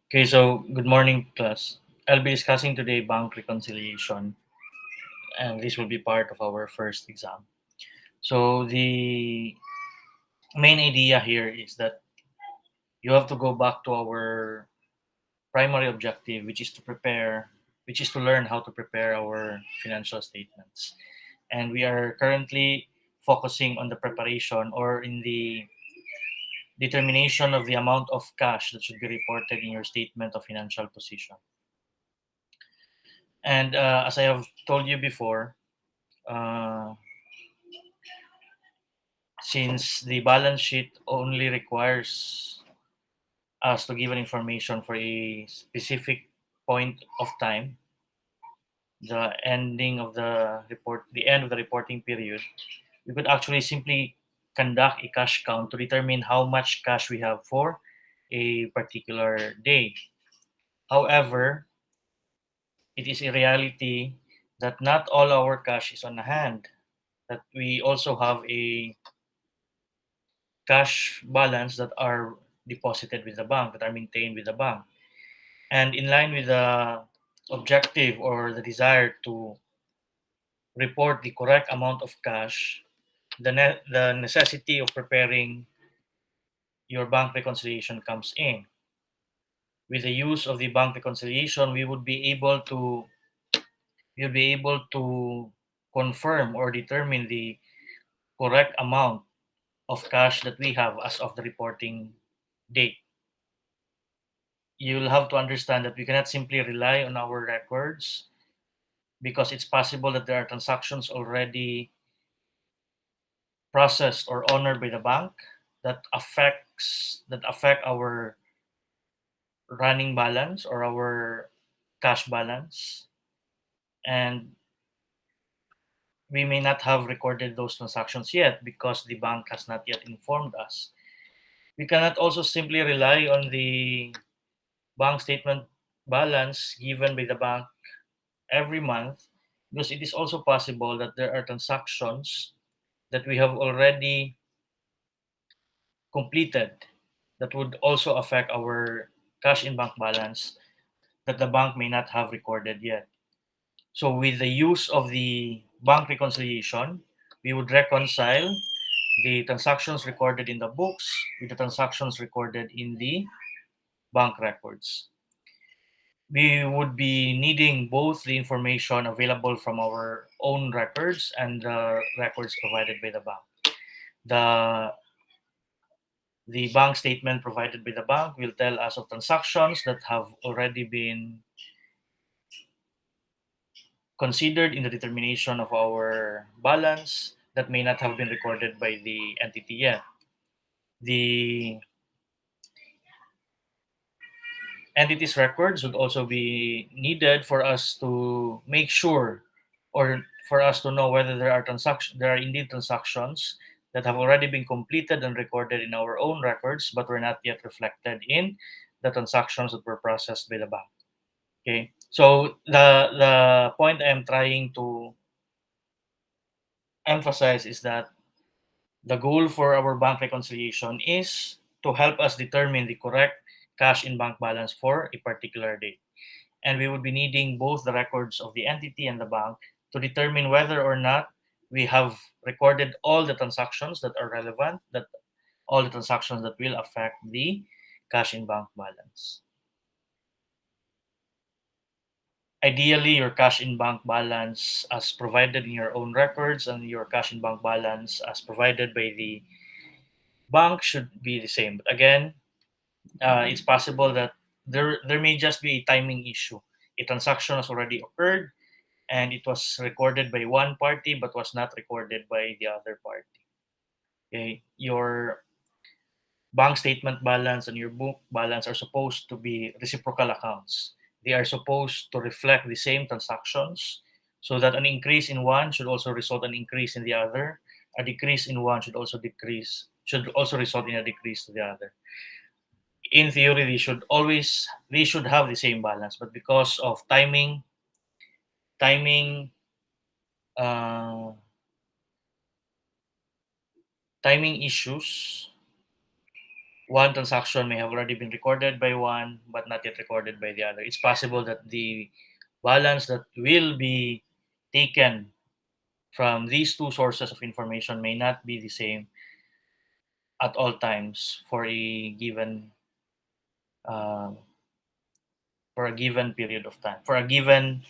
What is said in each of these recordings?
Okay, so good morning, class. I'll be discussing today bank reconciliation, and this will be part of our first exam. So, the main idea here is that you have to go back to our primary objective, which is to learn how to prepare our financial statements. And we are currently focusing on the preparation or in the determination of the amount of cash that should be reported in your statement of financial position. And as I have told you before, uh, since the balance sheet only requires us to give an information for a specific point of time, the end of the reporting period, we could actually simply conduct a cash count to determine how much cash we have for a particular day. However, it is a reality that not all our cash is on hand, that we also have a cash balance that are deposited with the bank, that are maintained with the bank. And in line with the objective or the desire to report the correct amount of cash, the necessity of preparing your bank reconciliation comes in. With the use of the bank reconciliation, we will be able to confirm or determine the correct amount of cash that we have as of the reporting date. You'll have to understand that we cannot simply rely on our records because it's possible that there are transactions already processed or honored by the bank that affect our running balance or our cash balance, and we may not have recorded those transactions yet because the bank has not yet informed us. We cannot also simply rely on the bank statement balance given by the bank every month, because it is also possible that there are transactions that we have already completed that would also affect our cash in bank balance that the bank may not have recorded yet. So, with the use of the bank reconciliation, we would reconcile the transactions recorded in the books with the transactions recorded in the bank records. We would be needing both the information available from our own records and the records provided by the bank. The the bank statement provided by the bank will tell us of transactions that have already been considered in the determination of our balance that may not have been recorded by the entity yet. The entity's records would also be needed for us to make sure, or for us to know whether there are indeed transactions that have already been completed and recorded in our own records but were not yet reflected in the transactions that were processed by the bank. Okay, so the point I am trying to emphasize is that the goal for our bank reconciliation is to help us determine the correct cash in bank balance for a particular date. And we would be needing both the records of the entity and the bank to determine whether or not we have recorded all the transactions that are relevant, that all the transactions that will affect the cash in bank balance. Ideally, your cash in bank balance as provided in your own records and your cash in bank balance as provided by the bank should be the same. But again, it's possible that there may just be a timing issue. A transaction has already occurred and it was recorded by one party but was not recorded by the other party. Okay, your bank statement balance and your book balance are supposed to be reciprocal accounts. They are supposed to reflect the same transactions, so that an increase in one should also result in an increase in the other. A decrease in one should also result in a decrease to the other. In theory, they should have the same balance, but because of timing uh, timing issues, one transaction may have already been recorded by one but not yet recorded by the other. It's possible that the balance that will be taken from these two sources of information may not be the same at all times uh, for a given period of time, for a given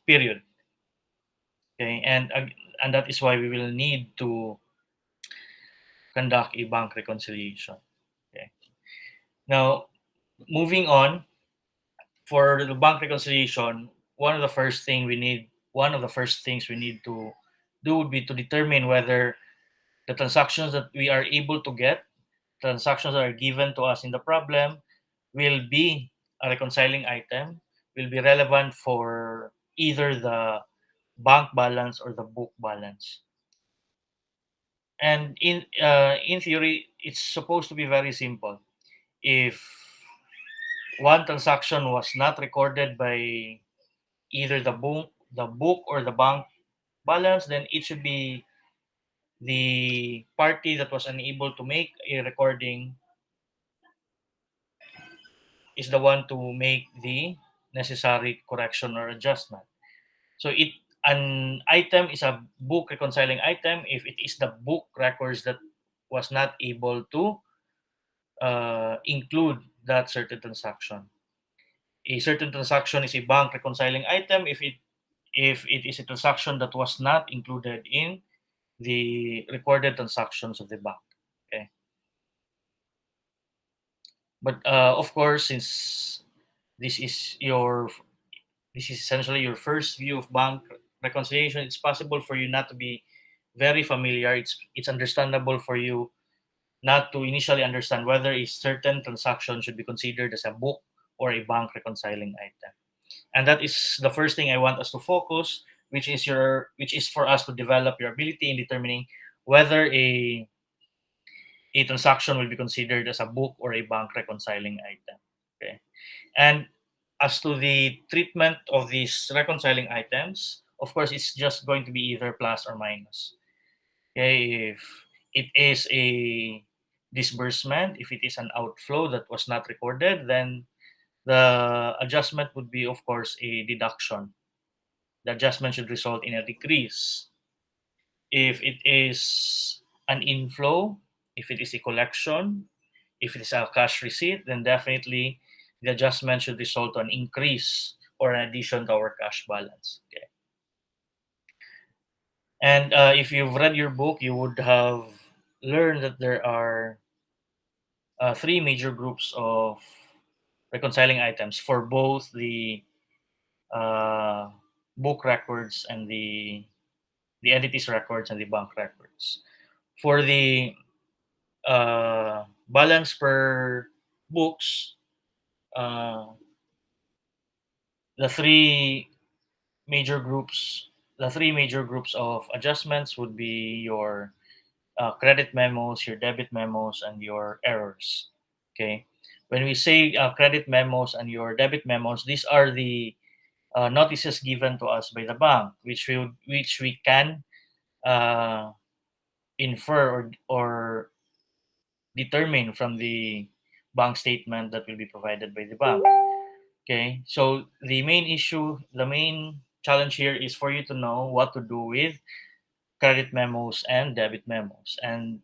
period. Okay, and that is why we will need to conduct a bank reconciliation. Okay. Now, moving on, for the bank reconciliation, one of the first things we need to do would be to determine whether the transactions that we are able to get, transactions that are given to us in the problem, will be a reconciling item, will be relevant for either the bank balance or the book balance. And in theory, it's supposed to be very simple. If one transaction was not recorded by either the book or the bank balance, then it should be the party that was unable to make a recording is the one to make the necessary correction or adjustment. So an item is a book reconciling item if it is the book records that was not able to include that certain transaction. A certain transaction is a bank reconciling item if it is a transaction that was not included in the recorded transactions of the bank. Okay, but of course, since this is your this is essentially your first view of bank reconciliation, it's possible for you not to be very familiar. It's understandable for you not to initially understand whether a certain transaction should be considered as a book or a bank reconciling item. And that is the first thing I want us to focus, which is for us to develop your ability in determining whether a transaction will be considered as a book or a bank reconciling item. Okay. And as to the treatment of these reconciling items, of course, it's just going to be either plus or minus. Okay, if it is a disbursement, if it is an outflow that was not recorded, then the adjustment would be, of course, a deduction. The adjustment should result in a decrease. If it is an inflow, if it is a collection, if it is a cash receipt, then definitely the adjustment should result to an increase or an addition to our cash balance. Okay. And if you've read your book, you would have learned that there are three major groups of reconciling items for both the uh, book records and the entity's records and the bank records. For the balance per books, uh, the three major groups the three major groups of adjustments would be your credit memos, your debit memos, and your errors. Okay, when we say credit memos and your debit memos, these are the notices given to us by the bank, which we can uh, infer or determine from the bank statement that will be provided by the bank. Okay, so the main challenge here is for you to know what to do with credit memos and debit memos. And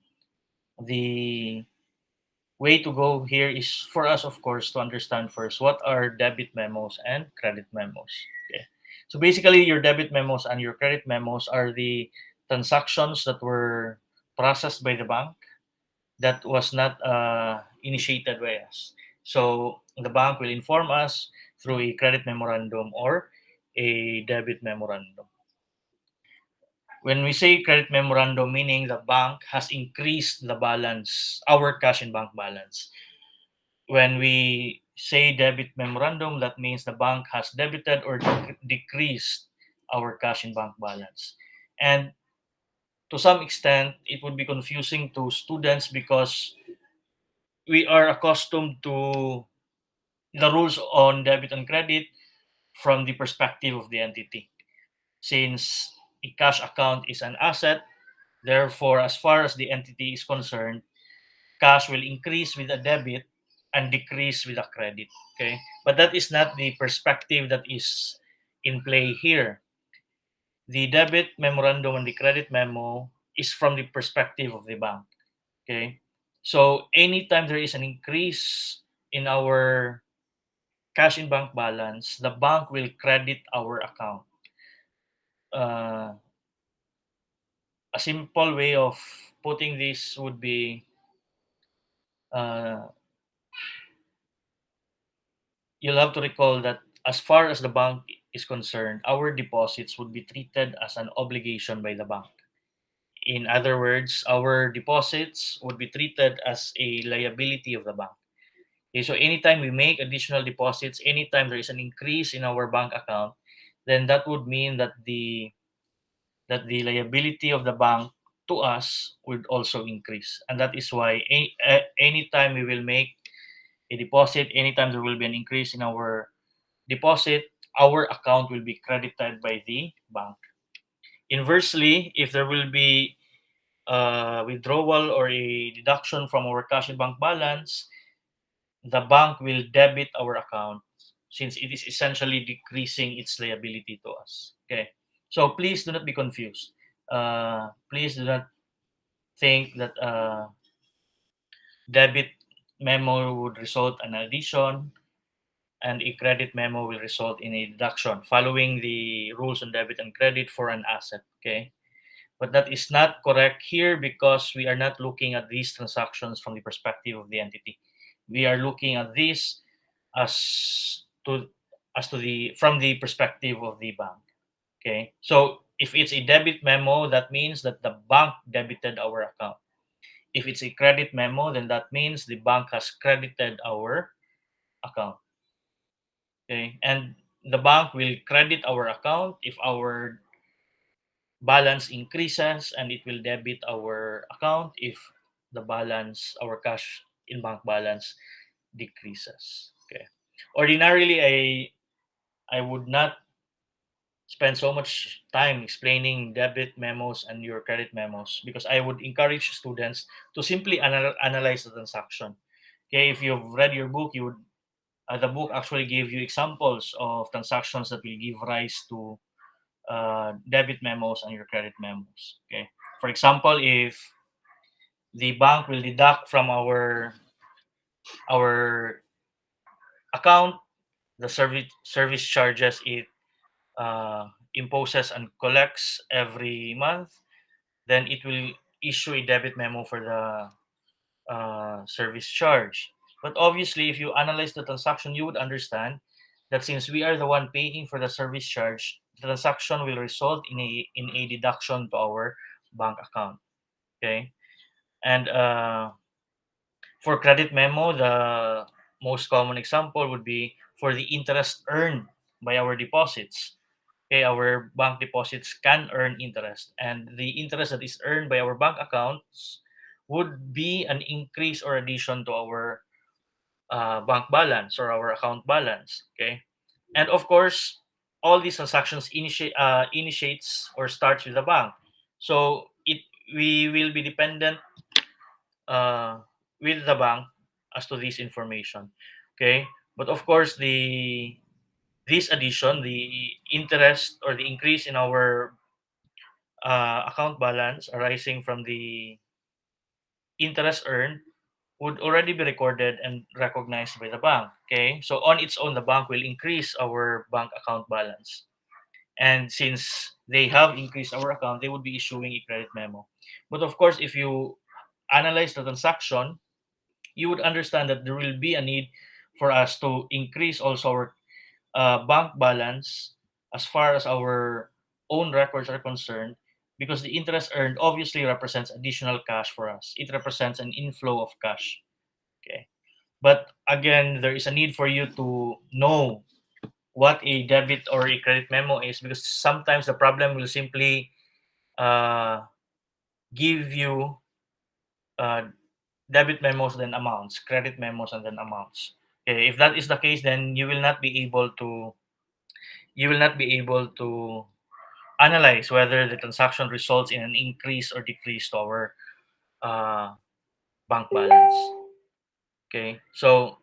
the way to go here is for us, of course, to understand first what are debit memos and credit memos. Okay, so basically, your debit memos and your credit memos are the transactions that were processed by the bank that was not initiated by us. So the bank will inform us through a credit memorandum or a debit memorandum. When we say credit memorandum, meaning the bank has increased the balance, our cash and bank balance. When we say debit memorandum, that means the bank has debited or decreased our cash and bank balance. And to some extent, it would be confusing to students because we are accustomed to the rules on debit and credit from the perspective of the entity. Since a cash account is an asset, therefore, as far as the entity is concerned, cash will increase with a debit and decrease with a credit. Okay, but that is not the perspective that is in play here. The debit memorandum and the credit memo is from the perspective of the bank. Okay, so anytime there is an increase in our cash in bank balance, the bank will credit our account. Uh, a simple way of putting this would be, uh, you'll have to recall that as far as the bank is concerned, our deposits would be treated as an obligation by the bank. In other words, our deposits would be treated as a liability of the bank. Okay, so anytime we make additional deposits, anytime there is an increase in our bank account, then that would mean that the liability of the bank to us would also increase, and that is why anytime we will make a deposit, anytime there will be an increase in our deposit, our account will be credited by the bank. Inversely, if there will be withdrawal or a deduction from our cash and bank balance, the bank will debit our account since it is essentially decreasing its liability to us. Okay, so please do not be confused. Please do not think that debit memo would result in addition and a credit memo will result in a deduction following the rules on debit and credit for an asset. Okay, but that is not correct here because we are not looking at these transactions from the perspective of the entity. We are looking at this as to the from the perspective of the bank. Okay, so if it's a debit memo, that means that the bank debited our account. If it's a credit memo, then that means the bank has credited our account. Okay, and the bank will credit our account if our balance increases, and it will debit our account if the balance, our cash in bank balance, decreases. Okay, ordinarily I would not spend so much time explaining debit memos and your credit memos because I would encourage students to simply analyze the transaction. Okay, if you've read your book, you would the book actually gave you examples of transactions that will give rise to debit memos and your credit memos. Okay, for example, if the bank will deduct from our account the service charges it imposes and collects every month, then it will issue a debit memo for the service charge. But obviously, if you analyze the transaction, you would understand that since we are the one paying for the service charge, the transaction will result in a deduction to our bank account. Okay, and for credit memo, the most common example would be for the interest earned by our deposits. Okay, our bank deposits can earn interest, and the interest that is earned by our bank accounts would be an increase or addition to our bank balance or our account balance. Okay, and of course, all these transactions initiates or starts with the bank, so it we will be dependent uh, with the bank as to this information. Okay, but of course, the this addition, the interest or the increase in our account balance arising from the interest earned would already be recorded and recognized by the bank. Okay, so on its own, the bank will increase our bank account balance. And since they have increased our account, they would be issuing a credit memo. But of course, if you analyze the transaction, you would understand that there will be a need for us to increase also our bank balance as far as our own records are concerned, because the interest earned obviously represents additional cash for us. It represents an inflow of cash. Okay. But again, there is a need for you to know what a debit or a credit memo is, because sometimes the problem will simply uh, give you uh, debit memos then amounts, credit memos and then amounts. Okay, if that is the case, then you will not be able to analyze whether the transaction results in an increase or decrease to our uh, bank balance. Okay, so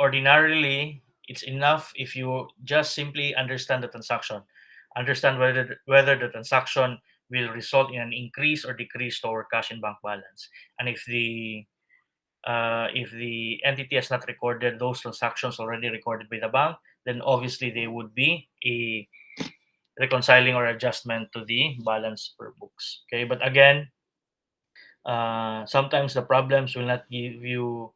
ordinarily it's enough if you just simply understand the transaction, understand whether the transaction will result in an increase or decrease to our cash and bank balance, and if the entity has not recorded those transactions already recorded by the bank, then obviously they would be a reconciling or adjustment to the balance per books. Okay, but again, sometimes the problems will not give you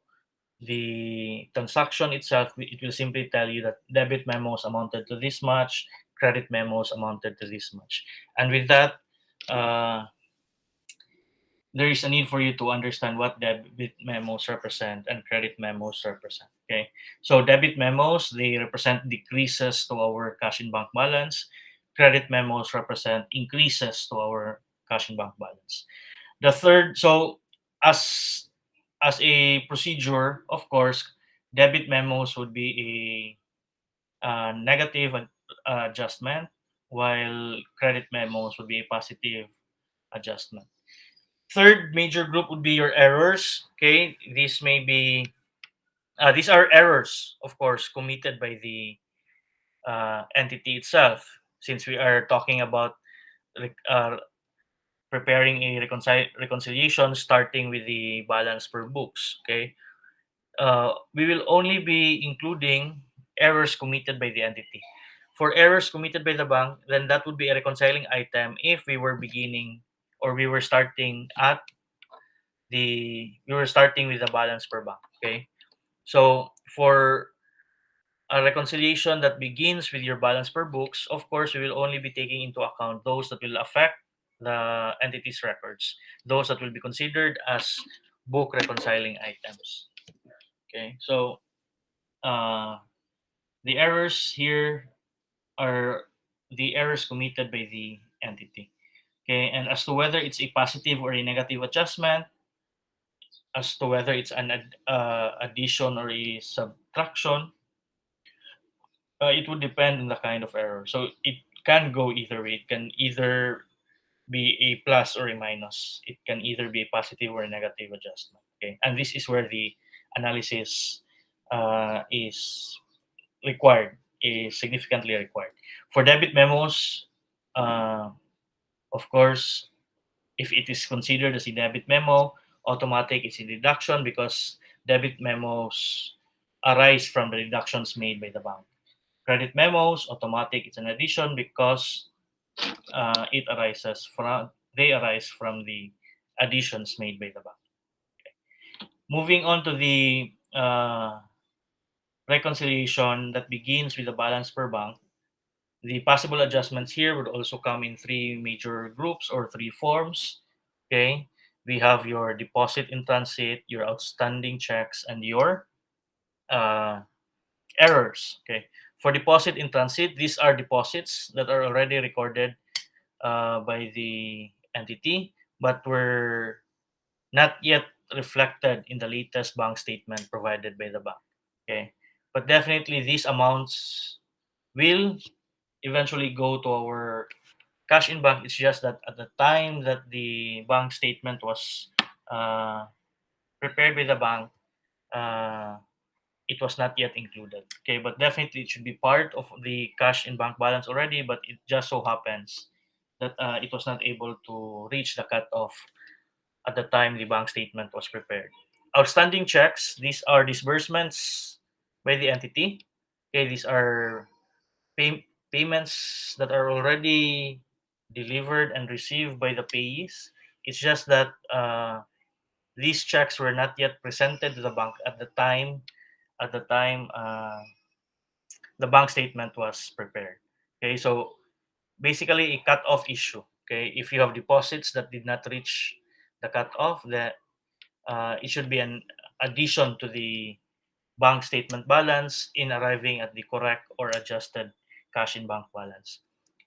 the transaction itself. It will simply tell you that debit memos amounted to this much, credit memos amounted to this much, and with that, uh, there is a need for you to understand what debit memos represent and credit memos represent. Okay, so debit memos, they represent decreases to our cash in bank balance. Credit memos represent increases to our cash in bank balance. The third, so as a procedure, of course, debit memos would be a negative adjustment, while credit memos would be a positive adjustment. Third major group would be your errors. Okay, these are errors, of course, committed by the entity itself. Since we are talking about preparing a reconciliation starting with the balance per books. Okay, we will only be including errors committed by the entity. For errors committed by the bank, then that would be a reconciling item if we were beginning or we were starting with the balance per bank. Okay, so for a reconciliation that begins with your balance per books, of course, we will only be taking into account those that will affect the entity's records, those that will be considered as book reconciling items. Okay, so uh, the errors here are the errors committed by the entity. Okay, and as to whether it's a positive or a negative adjustment, as to whether it's an addition or a subtraction, it would depend on the kind of error. So it can go either way. It can either be a plus or a minus. It can either be a positive or a negative adjustment. Okay, and this is where the analysis is required, is significantly required. For debit memos, uh, of course, if it is considered as a debit memo, automatic it's a deduction because debit memos arise from the deductions made by the bank. Credit memos, automatic it's an addition because they arise from the additions made by the bank. Moving on to the reconciliation that begins with the balance per bank, the possible adjustments here would also come in three major groups or three forms. Okay, we have your deposit in transit, your outstanding checks, and your uh, errors. Okay, for deposit in transit, these are deposits that are already recorded by the entity, but were not yet reflected in the latest bank statement provided by the bank. Okay, but definitely these amounts will eventually go to our cash in bank. It's just that at the time that the bank statement was uh, prepared by the bank, uh, it was not yet included. Okay, but definitely it should be part of the cash in bank balance already, but it just so happens that it was not able to reach the cutoff at the time the bank statement was prepared. Outstanding checks, these are disbursements by the entity. Okay, these are payments that are already delivered and received by the payees. It's just that these checks were not yet presented to the bank at the time the bank statement was prepared. Okay, so basically a cut-off issue. Okay, if you have deposits that did not reach the cut-off, that it should be an addition to the bank statement balance in arriving at the correct or adjusted cash in bank balance.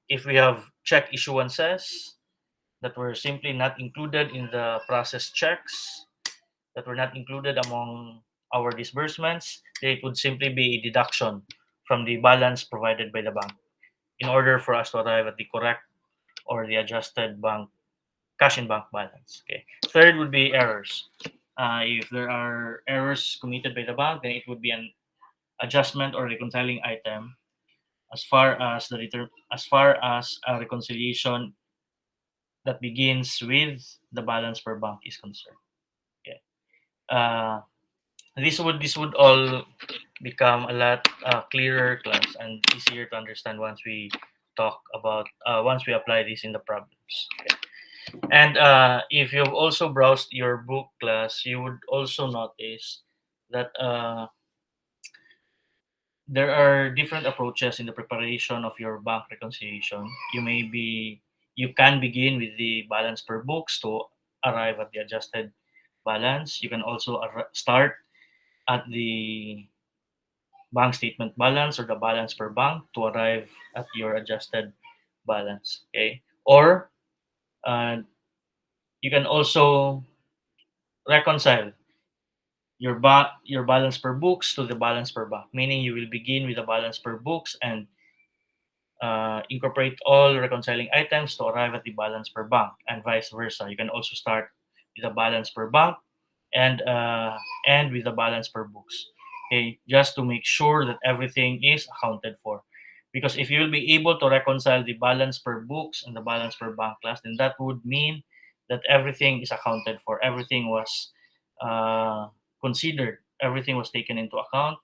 If we have check issuances that were simply not included in the processed checks, that were not included among our disbursements, then it would simply be a deduction from the balance provided by the bank in order for us to arrive at the correct or the adjusted bank cash in bank balance. Okay. Third would be errors. If there are errors committed by the bank, then it would be an adjustment or reconciling item as far as a reconciliation that begins with the balance per bank is concerned. Okay. Uh, this would all become a lot clearer class and easier to understand once we apply this in the problems. Okay. And if you've also browsed your book class, you would also notice that there are different approaches in the preparation of your bank reconciliation. You can begin with the balance per books to arrive at the adjusted balance. You can also start at the bank statement balance or the balance per bank to arrive at your adjusted balance. Okay, or uh, you can also reconcile your balance per books to the balance per bank, meaning you will begin with the balance per books and incorporate all reconciling items to arrive at the balance per bank, and vice versa. You can also start with the balance per bank and with the balance per books. Okay, just to make sure that everything is accounted for. Because if you will be able to reconcile the balance per books and the balance per bank class, then that would mean that everything is accounted for. Everything was considered. Everything was taken into account,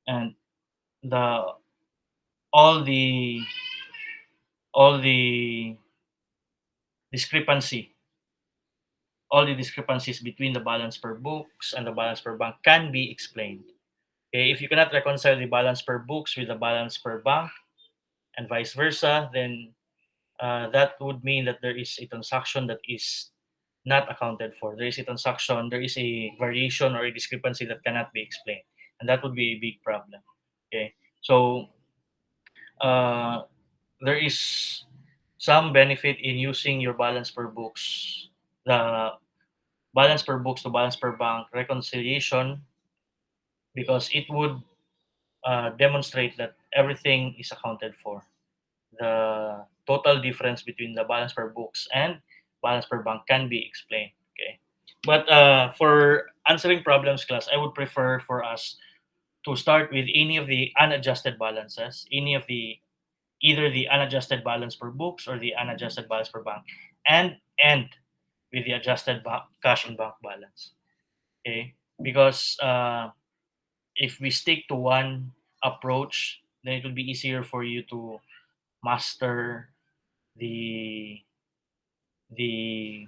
and the all the all the discrepancy all the discrepancies between the balance per books and the balance per bank can be explained. Okay, if you cannot reconcile the balance per books with the balance per bank and vice versa, then that would mean that there is a transaction that is not accounted for. There is a variation or a discrepancy that cannot be explained, and that would be a big problem. Okay, so uh, there is some benefit in using your balance per books, the balance per books to balance per bank reconciliation, because it would demonstrate that everything is accounted for. The total difference between the balance per books and balance per bank can be explained. Okay, but for answering problems class, I would prefer for us to start with any of the unadjusted balances, any of the either the unadjusted balance per books or the unadjusted balance per bank, and end with the adjusted cash and bank balance. Okay, because if we stick to one approach, then it will be easier for you to master the the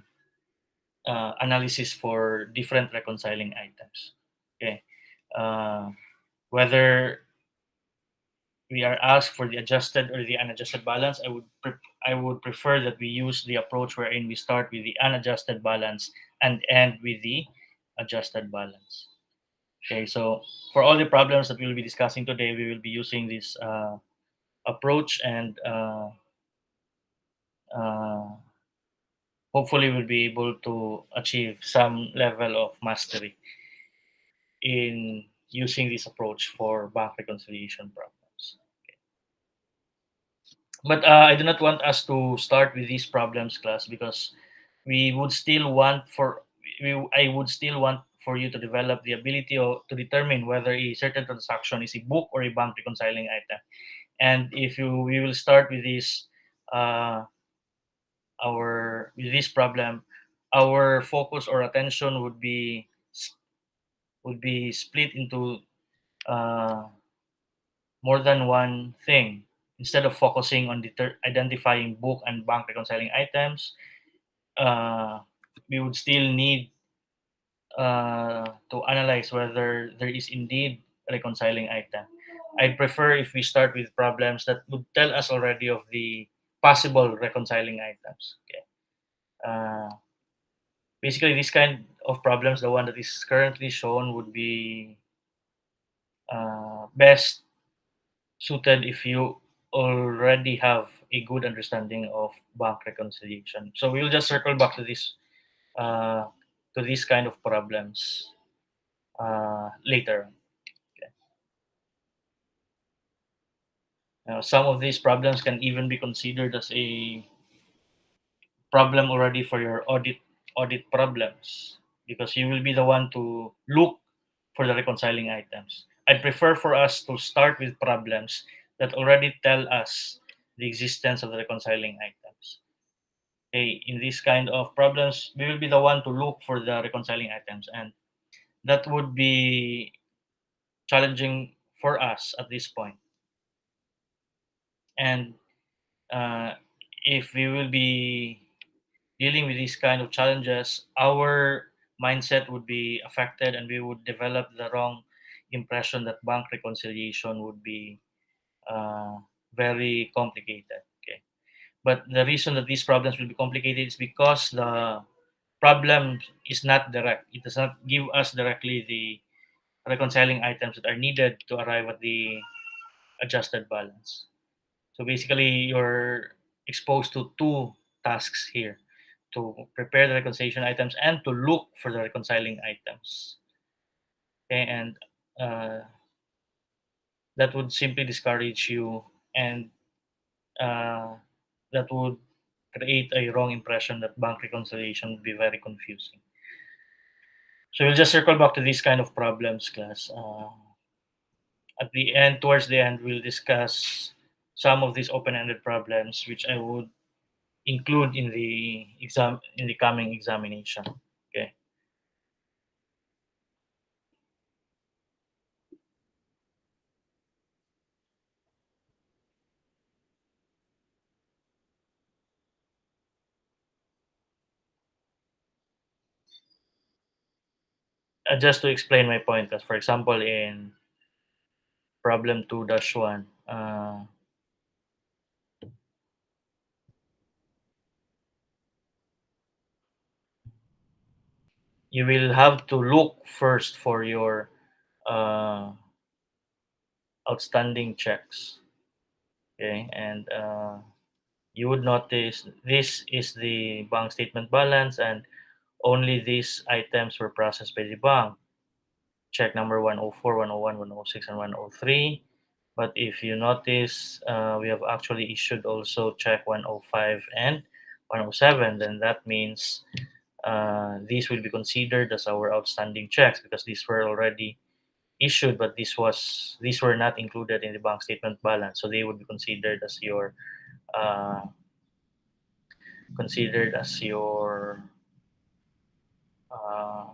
analysis for different reconciling items. Okay, uh, whether we are asked for the adjusted or the unadjusted balance, I would prefer that we use the approach wherein we start with the unadjusted balance and end with the adjusted balance. Okay, so for all the problems that we'll be discussing today, we will be using this approach, and uh, hopefully we'll be able to achieve some level of mastery in using this approach for bank reconciliation problems. But I do not want us to start with these problems class, because we would still want for I would still want for you to develop the ability to determine whether a certain transaction is a book or a bank reconciling item. And if you we will start with this uh, our with this problem, our focus or attention would be split into uh, more than one thing. Instead of focusing on identifying book and bank reconciling items, uh, we would still need to analyze whether there is indeed a reconciling item. I'd prefer if we start with problems that would tell us already of the possible reconciling items. Okay. Basically, this kind of problems, the one that is currently shown, would be best suited if you already have a good understanding of bank reconciliation. So we'll just circle back uh, to these kind of problems later. Okay. Now, some of these problems can even be considered as a problem already for your audit problems, because you will be the one to look for the reconciling items. I'd prefer for us to start with problems that already tell us the existence of the reconciling items. Okay, in this kind of problems, we will be the one to look for the reconciling items, and that would be challenging for us at this point. And uh, if we will be dealing with these kind of challenges, our mindset would be affected, and we would develop the wrong impression that bank reconciliation would be uh, very complicated. Okay, but the reason that these problems will be complicated is because the problem is not direct. It does not give us directly the reconciling items that are needed to arrive at the adjusted balance. So basically, you're exposed to two tasks here: to prepare the reconciliation items and to look for the reconciling items. Okay, and uh, that would simply discourage you, and uh, that would create a wrong impression that bank reconciliation would be very confusing. So we'll just circle back to these kind of problems, class. At the end, towards the end, we'll discuss some of these open-ended problems, which I would include in the exam in the coming examination. Okay. Just to explain my point, as for example, in problem 2-1, you will have to look first for your uh, outstanding checks. Okay, and you would notice this is the bank statement balance, and only these items were processed by the bank. Check number 104, 101, 106, and 103. But if you notice, we have actually issued also check 105 and 107, then that means these will be considered as our outstanding checks because these were already issued, but these were not included in the bank statement balance, so they would be uh, considered as your uh,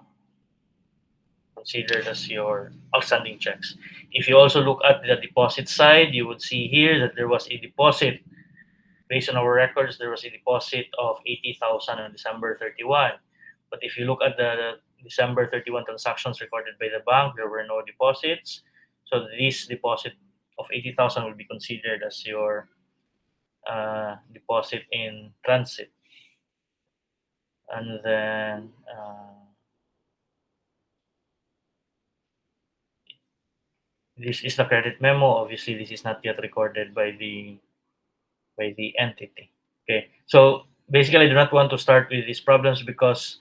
considered as your outstanding checks. If you also look at the deposit side, you would see here that there was a deposit. Based on our records, there was a deposit of 80,000 on December 31. But if you look at the December 31 transactions recorded by the bank, there were no deposits. So this deposit of 80,000 will be considered as your deposit in transit. And then this is the credit memo. Obviously, this is not yet recorded by the entity. Okay, so basically, I do not want to start with these problems because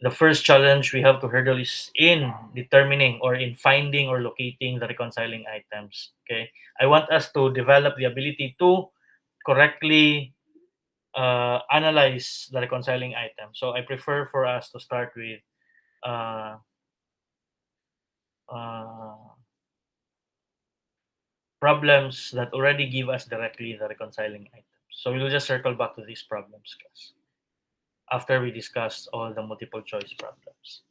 the first challenge we have to hurdle is in determining or in finding or locating the reconciling items. Okay, I want us to develop the ability to correctly analyze the reconciling item. So I prefer for us to start with uh, uh, problems that already give us directly the reconciling items. So we'll just circle back to these problems, class, after we discuss all the multiple choice problems.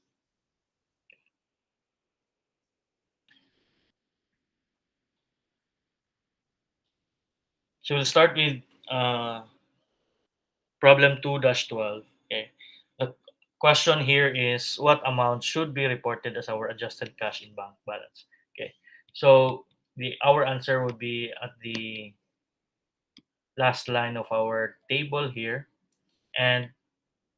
So we'll start with uh, problem 2-12. Okay. The question here is what amount should be reported as our adjusted cash in bank balance? Okay. So the our answer would be at the last line of our table here, and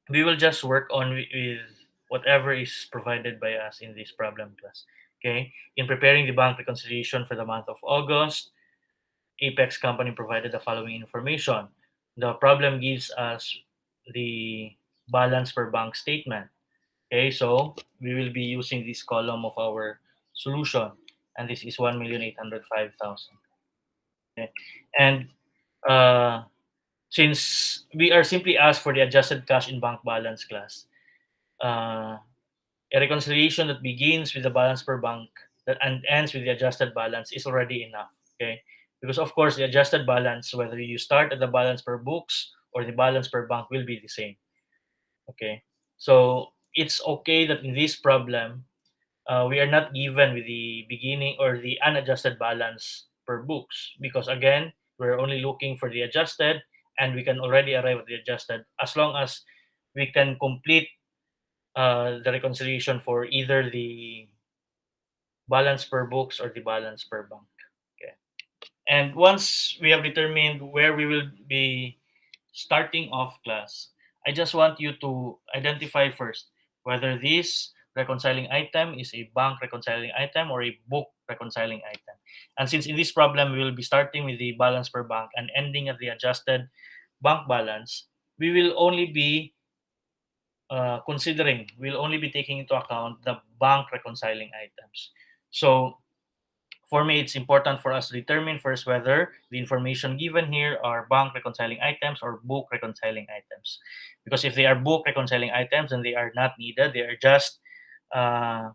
we will just work on with whatever is provided by us in this problem class. Okay. In preparing the bank reconciliation for the month of August, Apex company provided the following information. The problem gives us the balance per bank statement. Okay, so we will be using this column of our solution, and this is 1,805,000. Okay, and uh, since we are simply asked for the adjusted cash in bank balance class, uh, A reconciliation that begins with the balance per bank that and ends with the adjusted balance is already enough. Okay, because of course the adjusted balance, whether you start at the balance per books or the balance per bank, will be the same. Okay, so it's okay that in this problem we are not given with the beginning or the unadjusted balance per books, because again we're only looking for the adjusted, and we can already arrive at the adjusted as long as we can complete the reconciliation for either the balance per books or the balance per bank. Okay. And once we have determined where we will be starting off class, I just want you to identify first whether this reconciling item is a bank reconciling item or a book reconciling item. And since in this problem we will be starting with the balance per bank and ending at the adjusted bank balance, we will only be considering, we'll only be taking into account the bank reconciling items. So for me, it's important for us to determine first whether the information given here are bank reconciling items or book reconciling items. Because if they are book reconciling items, then they are not needed. They are just uh,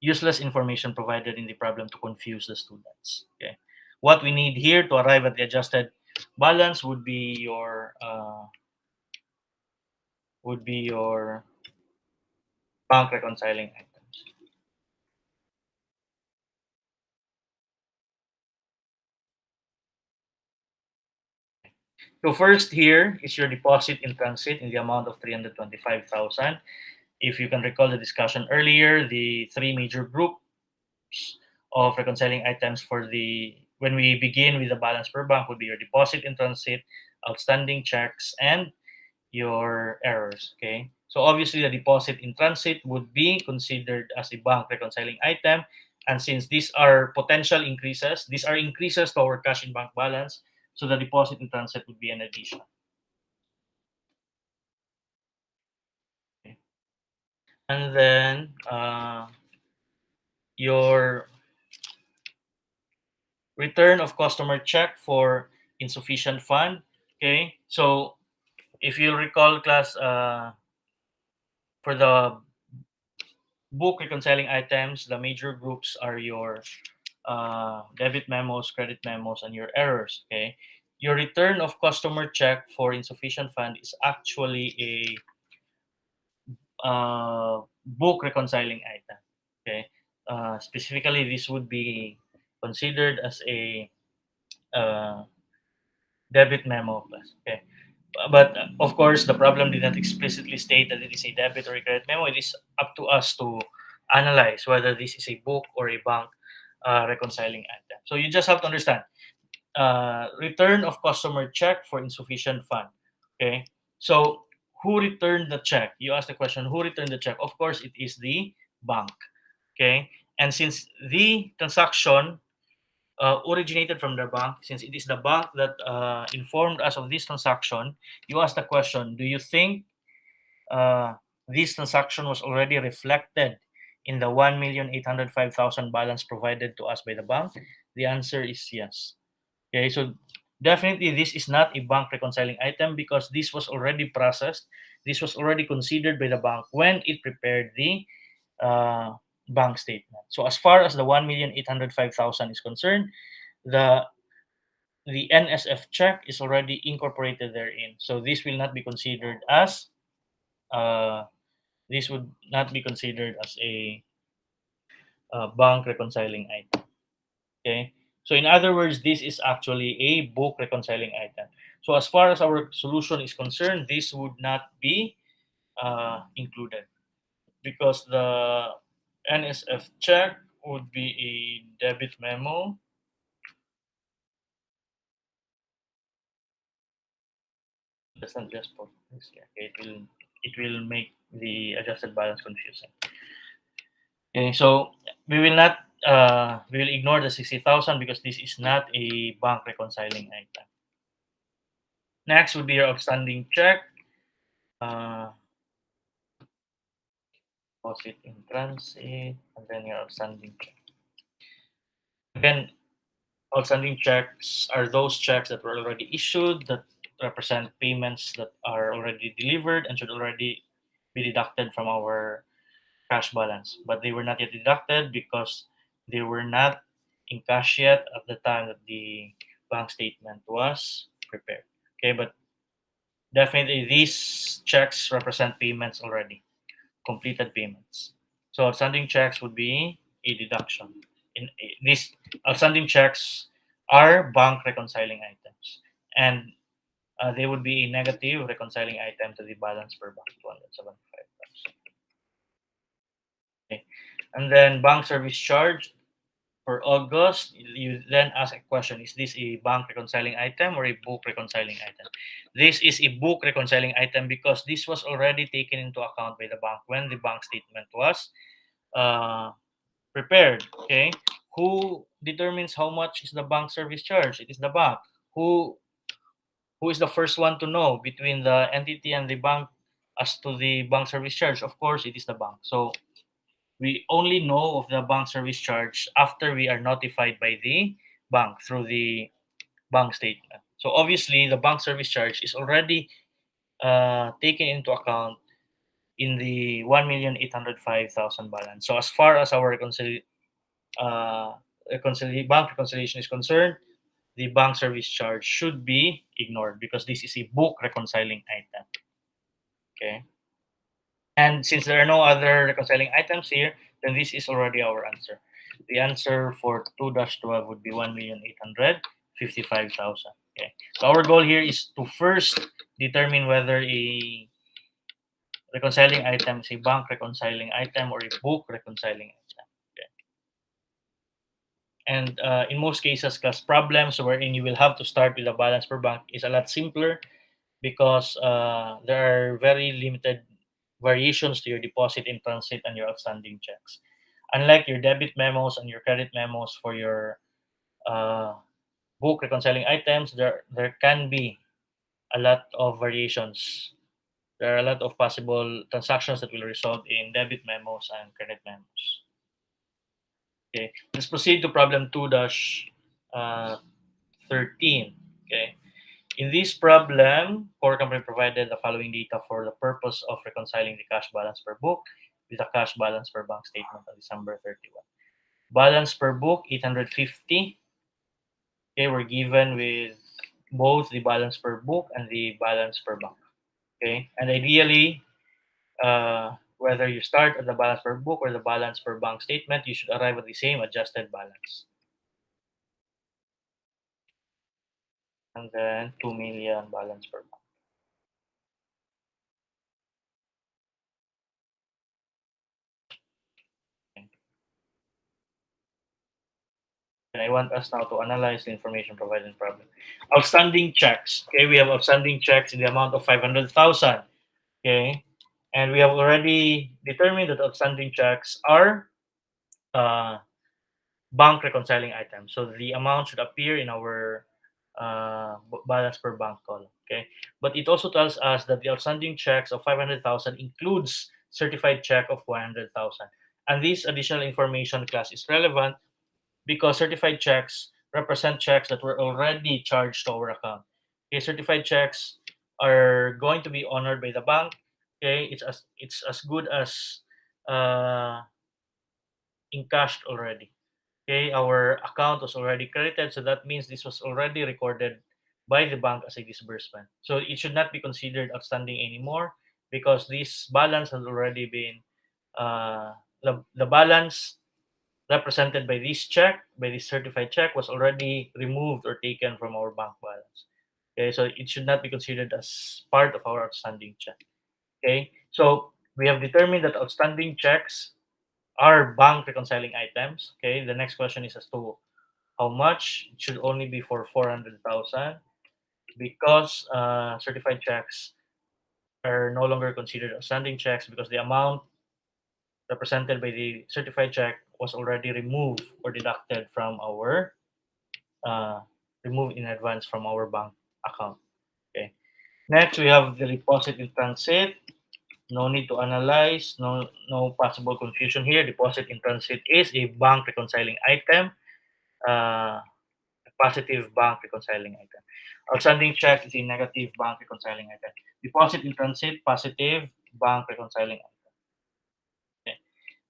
useless information provided in the problem to confuse the students. Okay. What we need here to arrive at the adjusted balance would be your bank reconciling items. So first here is your deposit in transit in the amount of 325,000. If you can recall the discussion earlier, the three major groups of reconciling items for the when we begin with the balance per bank would be your deposit in transit, outstanding checks, and your errors. Okay. So obviously the deposit in transit would be considered as a bank reconciling item. And since these are potential increases, these are increases to our cash in bank balance. So the deposit in transit would be an addition. Okay. And then your return of customer check for insufficient fund. Okay, so if you recall, class, for the book reconciling items, the major groups are your debit memos, credit memos, and your errors. Okay, your return of customer check for insufficient fund is actually a book reconciling item. Okay, specifically, this would be considered as a uh, debit memo class. Okay. But of course, the problem did not explicitly state that it is a debit or a credit memo. It is up to us to analyze whether this is a book or a bank reconciling item. So you just have to understand return of customer check for insufficient fund. Okay. So who returned the check? You ask the question, who returned the check? Of course, it is the bank. Okay. And since the transaction originated from the bank, since it is the bank that informed us of this transaction, you ask the question, do you think uh, this transaction was already reflected in the 1,805,000 balance provided to us by the bank? The answer is yes. Okay, so definitely this is not a bank reconciling item because this was already processed. This was already considered by the bank when it prepared the uh, bank statement. So as far as the 1,805,000 is concerned, the the NSF check is already incorporated therein. So this will not be considered as uh, this would not be considered as a bank reconciling item. Okay. So in other words, this is actually a book reconciling item. So as far as our solution is concerned, this would not be included because the NSF check would be a debit memo. That's not just for this. Okay, it will make the adjusted balance confusing. Okay, so we will ignore the 60,000 because this is not a bank reconciling item. Next would be your outstanding check, uh, deposit in transit, and then your outstanding check. Again, outstanding checks are those checks that were already issued that represent payments that are already delivered and should already be deducted from our cash balance, but they were not yet deducted because they were not in cash yet at the time that the bank statement was prepared. Okay, but definitely these checks represent payments already, completed payments. So outstanding checks would be a deduction. In these outstanding checks are bank reconciling items, and they would be a negative reconciling item to the balance per bank, 275,000. Okay. And then bank service charge for August, you then ask a question: is this a bank reconciling item or a book reconciling item? This is a book reconciling item because this was already taken into account by the bank when the bank statement was uh, prepared. Okay, who determines how much is the bank service charge? It is the bank. Who who is the first one to know between the entity and the bank as to the bank service charge? Of course, it is the bank. So we only know of the bank service charge after we are notified by the bank through the bank statement. So obviously, the bank service charge is already taken into account in the 1,805,000 balance. So as far as our bank reconciliation is concerned, the bank service charge should be ignored because this is a book reconciling item. Okay. And since there are no other reconciling items here, then this is already our answer. The answer for 2-12 would be 1,855,000. Okay. So our goal here is to first determine whether a reconciling item is a bank reconciling item or a book reconciling item. Okay. And in most cases, class problems wherein you will have to start with a balance per bank is a lot simpler because there are very limited variations to your deposit in transit and your outstanding checks. Unlike your debit memos and your credit memos for your uh, book reconciling items, there can be a lot of variations. There are a lot of possible transactions that will result in debit memos and credit memos. Okay, let's proceed to problem 2-13. Okay, in this problem, core company provided the following data for the purpose of reconciling the cash balance per book with the cash balance per bank statement on December 31. Balance per book 850. Okay, we're given with both the balance per book and the balance per bank. Okay, and ideally, whether you start at the balance per book or the balance per bank statement, you should arrive at the same adjusted balance. And then 2 million balance per bank. Okay. And I want us now to analyze the information provided in the problem. Outstanding checks. Okay, we have outstanding checks in the amount of 500,000. Okay, and we have already determined that outstanding checks are uh, bank reconciling items. So the amount should appear in our balance per bank column. Okay, but it also tells us that the outstanding checks of 500,000 includes certified check of 100,000, and this additional information class is relevant because certified checks represent checks that were already charged to our account. Okay, certified checks are going to be honored by the bank. Okay, it's as good as uh, encashed already. Okay, our account was already credited, so that means this was already recorded by the bank as a disbursement. So it should not be considered outstanding anymore because this balance has already been the balance represented by this check, by this certified check, was already removed or taken from our bank balance. Okay, so it should not be considered as part of our outstanding check. Okay, so we have determined that outstanding checks are bank reconciling items. Okay, the next question is as to how much. It should only be for 400,000 because certified checks are no longer considered outstanding checks because the amount represented by the certified check was already removed or deducted from our uh, removed in advance from our bank account. Okay. Next, we have the deposit in transit. No need to analyze. No possible confusion here. Deposit in transit is a bank reconciling item. A positive bank reconciling item. Outstanding check is a negative bank reconciling item. Deposit in transit, positive bank reconciling item. Okay.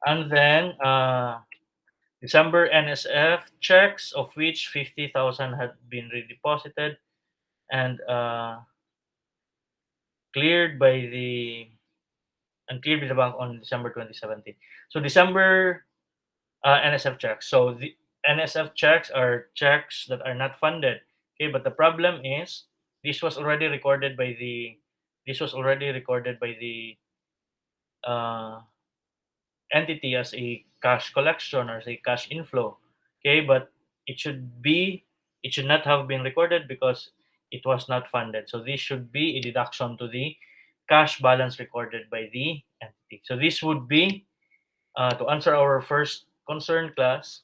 And then December NSF checks, of which 50,000 had been redeposited and cleared by the cleared by the bank on December 2017. So December NSF checks. So the NSF checks are checks that are not funded. Okay, but the problem is this was already recorded by the this was already recorded by the uh, entity as a cash collection or as a cash inflow. Okay, but it should be it should not have been recorded because it was not funded. So this should be a deduction to the cash balance recorded by the entity. So this would be to answer our first concern class.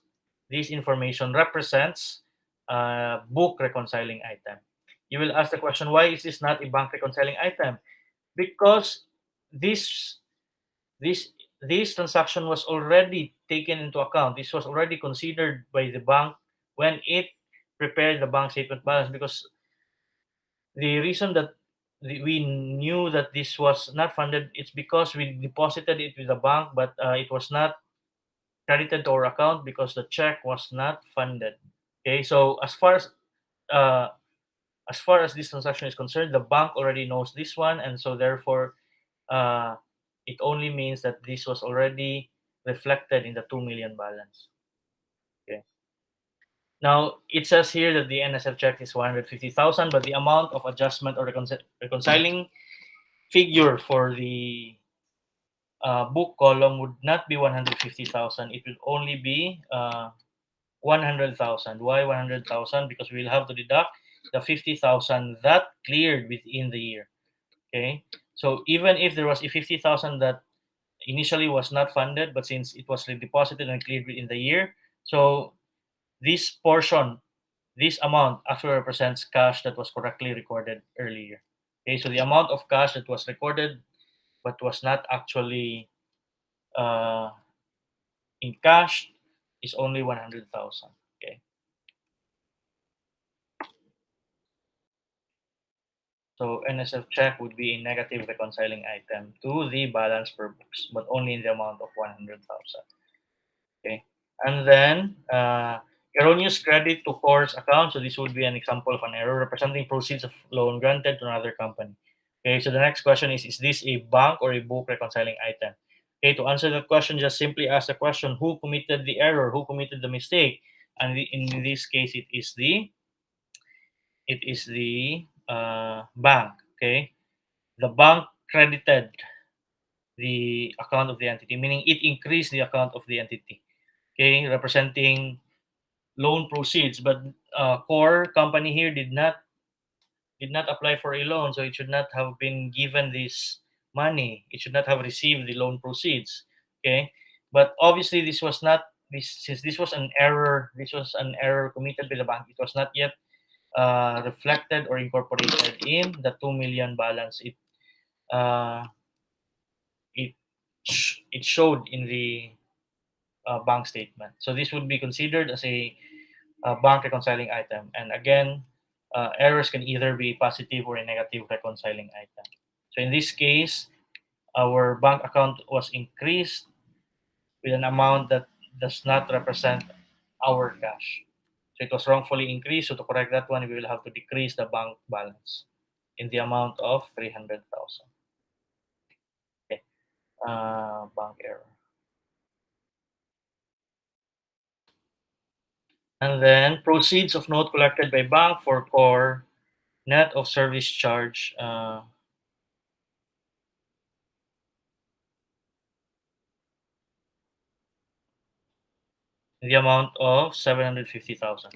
This information represents a book reconciling item. You will ask the question, why is this not a bank reconciling item? Because this this this transaction was already taken into account. This was already considered by the bank when it prepared the bank statement balance. Because the reason that we knew that this was not funded, it's because we deposited it with the bank, but it was not credited to our account because the check was not funded. Okay, so uh, as far as this transaction is concerned, the bank already knows this one, and so therefore uh, it only means that this was already reflected in the 2 million balance. Okay. Now it says here that the NSF check is 150,000, but the amount of adjustment or reconciling figure for the book column would not be 150,000. It will only be 100,000. Why 100,000? Because we'll have to deduct the 50,000 that cleared within the year. Okay. So even if there was a 50,000 that initially was not funded, but since it was deposited and cleared within the year, so this portion, this amount actually represents cash that was correctly recorded earlier. Okay. So the amount of cash that was recorded but was not actually uh, in cash is only 100,000. Okay. So NSF check would be a negative reconciling item to the balance per books, but only in the amount of 100,000. Okay. And then erroneous credit to course account. So this would be an example of an error representing proceeds of loan granted to another company. Okay. So the next question is this a bank or a book reconciling item? Okay. To answer that question, just simply ask the question: who committed the error? Who committed the mistake? And in this case, it is the bank. Okay. The bank credited the account of the entity, meaning it increased the account of the entity, okay, representing loan proceeds. But core company here did not apply for a loan, so it should not have been given this money. It should not have received the loan proceeds. Okay, but obviously this was not this since this was an error. This was an error committed by the bank. It was not yet reflected or incorporated in the 2 million balance. Uh, it showed in the bank statement. So this would be considered as a bank reconciling item. And again, errors can either be positive or a negative reconciling item. So in this case, our bank account was increased with an amount that does not represent our cash. So it was wrongfully increased. So to correct that one, we will have to decrease the bank balance in the amount of 300,000. Okay. Bank error. And then proceeds of note collected by bank for core net of service charge in the amount of 750,000.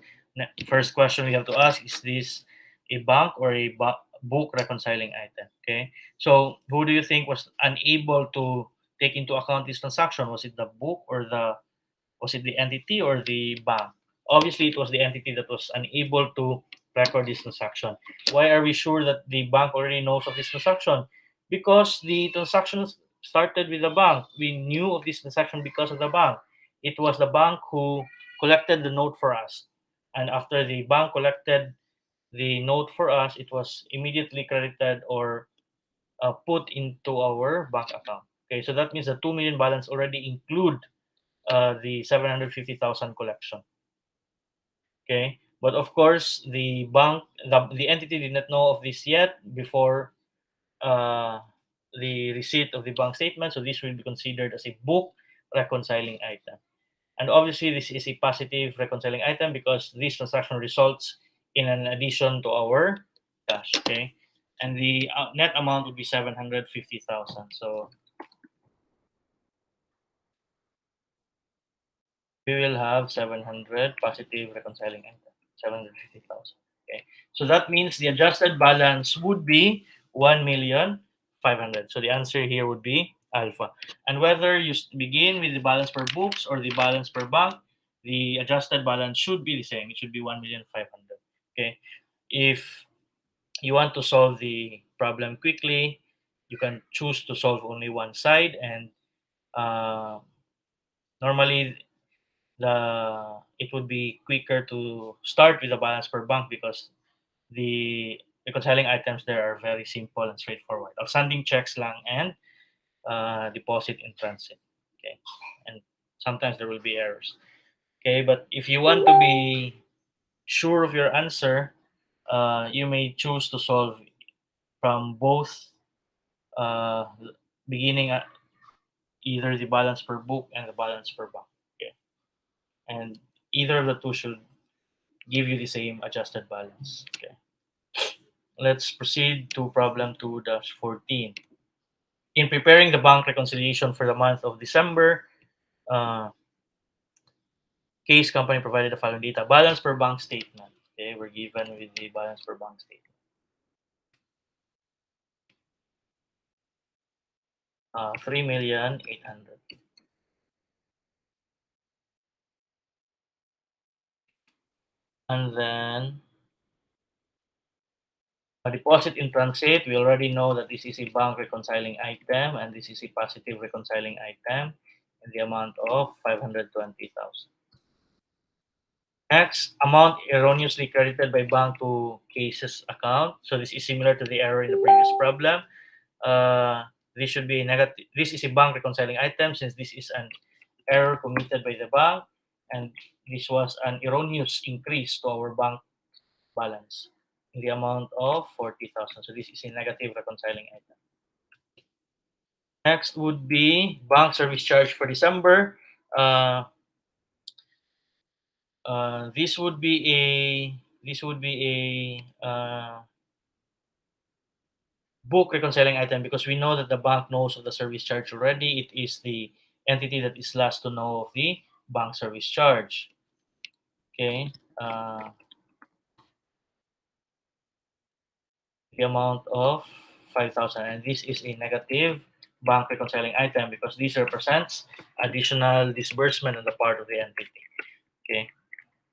First question we have to ask, is this a bank or a book reconciling item? Okay. So who do you think was unable to take into account this transaction? Was it the book or was it the entity or the bank? Obviously, it was the entity that was unable to record this transaction. Why are we sure that the bank already knows of this transaction? Because the transactions started with the bank. We knew of this transaction because of the bank. It was the bank who collected the note for us. And after the bank collected the note for us, it was immediately credited or put into our bank account. Okay, so that means the 2 million balance already include the 750,000 collection. Okay, but of course the entity did not know of this yet before uh, the receipt of the bank statement, so this will be considered as a book reconciling item. And obviously, this is a positive reconciling item because this transaction results in an addition to our cash. Okay, and the net amount would be 750,000. So we will have 700 positive reconciling item, 750,000. Okay, so that means the adjusted balance would be 1,500,000. So the answer here would be alpha. And whether you begin with the balance per books or the balance per bank, the adjusted balance should be the same. It should be 1,500,000. Okay, if you want to solve the problem quickly, you can choose to solve only one side, and uh, normally it would be quicker to start with the balance per bank because the reconciling items there are very simple and straightforward. Outstanding checks lang and deposit in transit. Okay, and sometimes there will be errors. Okay, but if you want to be sure of your answer, you may choose to solve from both uh, beginning at either the balance per book and the balance per bank. Okay, and either of the two should give you the same adjusted balance. Okay. Let's proceed to problem 2-14. In preparing the bank reconciliation for the month of December, uh, case company provided the following data. Balance per bank statement. Okay, we're given with the balance per bank statement. 3,800,000. And then a deposit in transit, we already know that this is a bank reconciling item and this is a positive reconciling item in the amount of 520,000. Next, amount erroneously credited by bank to cases account. So this is similar to the error in the previous problem. This should be negative. This is a bank reconciling item since this is an error committed by the bank, and this was an erroneous increase to our bank balance in the amount of 40,000. So this is a negative reconciling item. Next would be bank service charge for December. Uh, this would be a book reconciling item because we know that the bank knows of the service charge already. It is the entity that is last to know of the bank service charge. Okay. The amount of 5,000, and this is a negative bank reconciling item because this represents additional disbursement on the part of the entity. Okay.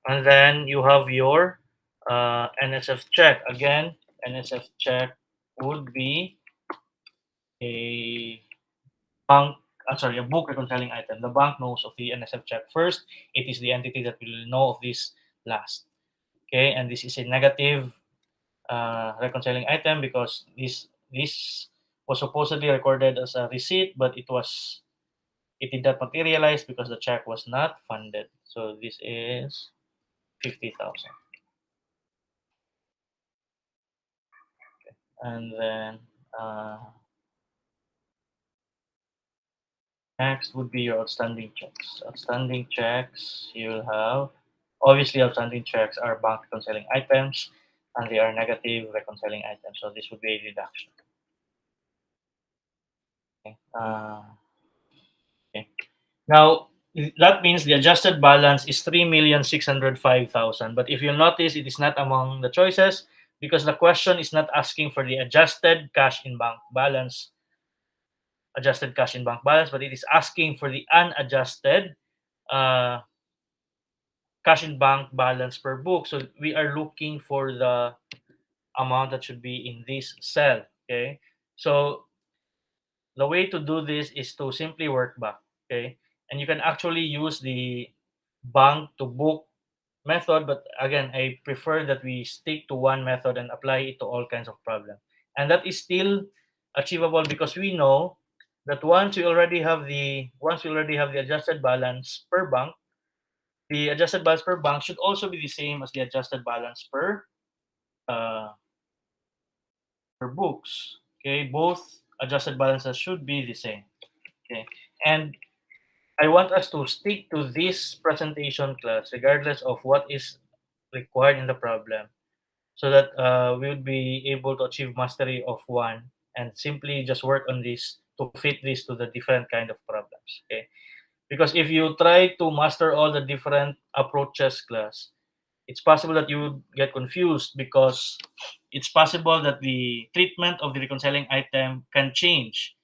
And then you have your NSF check. Again, NSF check would be a a book reconciling item. The bank knows of the NSF check first. It is the entity that will know of this last. Okay, and this is a negative reconciling item because this was supposedly recorded as a receipt, but it did not materialize because the check was not funded. So this is 50,000, and then uh, next would be your outstanding checks. Outstanding checks, you'll have obviously outstanding checks are bank reconciling items and they are negative reconciling items. So this would be a deduction. Okay. Okay. Now that means the adjusted balance is 3,605,000. But if you notice, it is not among the choices because the question is not asking for the adjusted cash in bank balance, but it is asking for the unadjusted uh, cash in bank balance per book. So we are looking for the amount that should be in this cell. Okay. So the way to do this is to simply work back. Okay. And you can actually use the bank to book method, but again, I prefer that we stick to one method and apply it to all kinds of problems. And that is still achievable because we know that once you already have the adjusted balance per bank, the adjusted balance per bank should also be the same as the adjusted balance uh, per books. Okay, both adjusted balances should be the same. Okay, and I want us to stick to this presentation class regardless of what is required in the problem, so that we would be able to achieve mastery of one and simply just work on this to fit this to the different kind of problems. Okay, because if you try to master all the different approaches class, it's possible that you would get confused, because it's possible that the treatment of the reconciling item can change.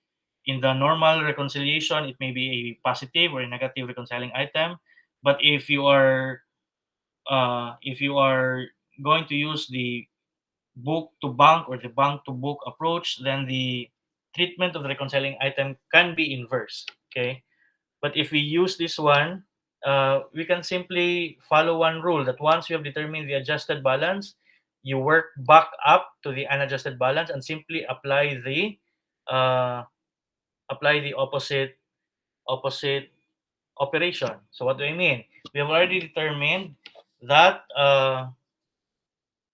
In the normal reconciliation, it may be a positive or a negative reconciling item, but if you are going to use the book to bank or the bank to book approach, then the treatment of the reconciling item can be inverse. Okay, but if we use this one, we can simply follow one rule, that once you have determined the adjusted balance, you work back up to the unadjusted balance and simply uh, apply the opposite operation. So what do I mean? We have already determined that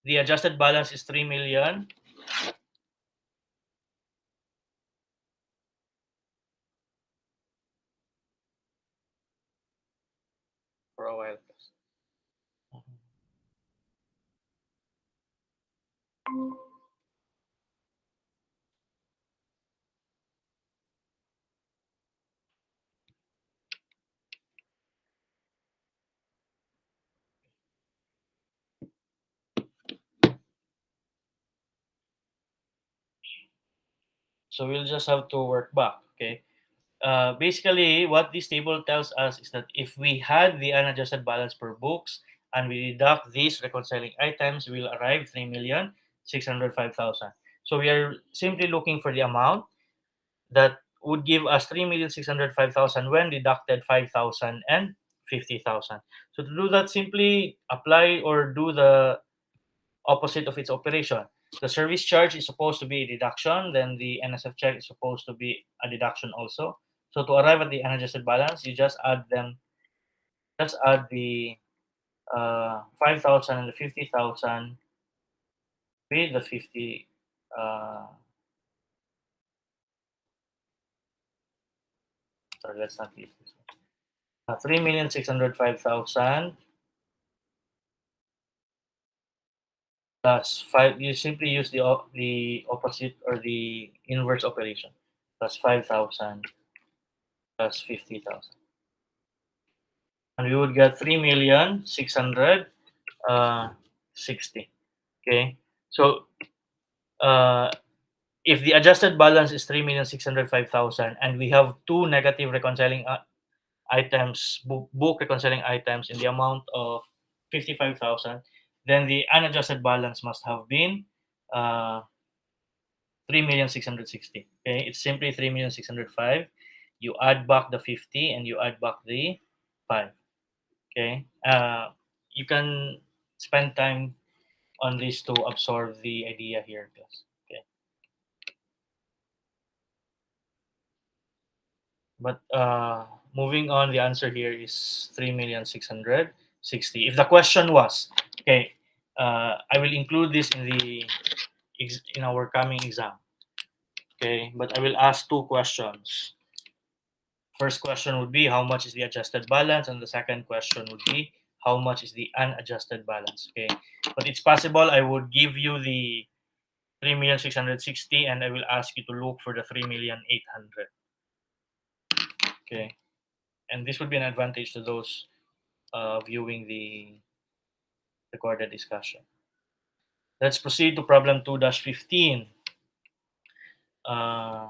the adjusted balance is 3 million for a while. So we'll just have to work back. Okay. Basically, what this table tells us is that if we had the unadjusted balance per books and we deduct these reconciling items, we'll arrive 3,605,000. So we are simply looking for the amount that would give us 3,605,000 when deducted 5,000 and 50,000. So to do that, simply apply or do the opposite of its operation. The service charge is supposed to be a deduction, then the NSF check is supposed to be a deduction also. So to arrive at the unadjusted balance, you just add the 5,000 and the 50,000 with the 50. Sorry, let's not use this one. 3,605,000 plus 5. You simply use the opposite or the inverse operation, plus 5,000 plus 50,000. And we would get 3,660. Okay, so uh, if the adjusted balance is 3,605,000 and we have two negative reconciling items, book reconciling items in the amount of 55,000, then the unadjusted balance must have been uh, 3,660. Okay, it's simply 3,605. You add back the 50 and you add back the 5. Okay, you can spend time on this to absorb the idea here, class. Okay, but moving on, the answer here is 3,660. If the question was, okay, I will include this in our coming exam. Okay, but I will ask two questions. First question would be how much is the adjusted balance, and the second question would be how much is the unadjusted balance. Okay, but it's possible I would give you the 3,660 and I will ask you to look for the 3,800. Okay, and this would be an advantage to those viewing the recorded discussion. Let's proceed to problem 2-15. Uh,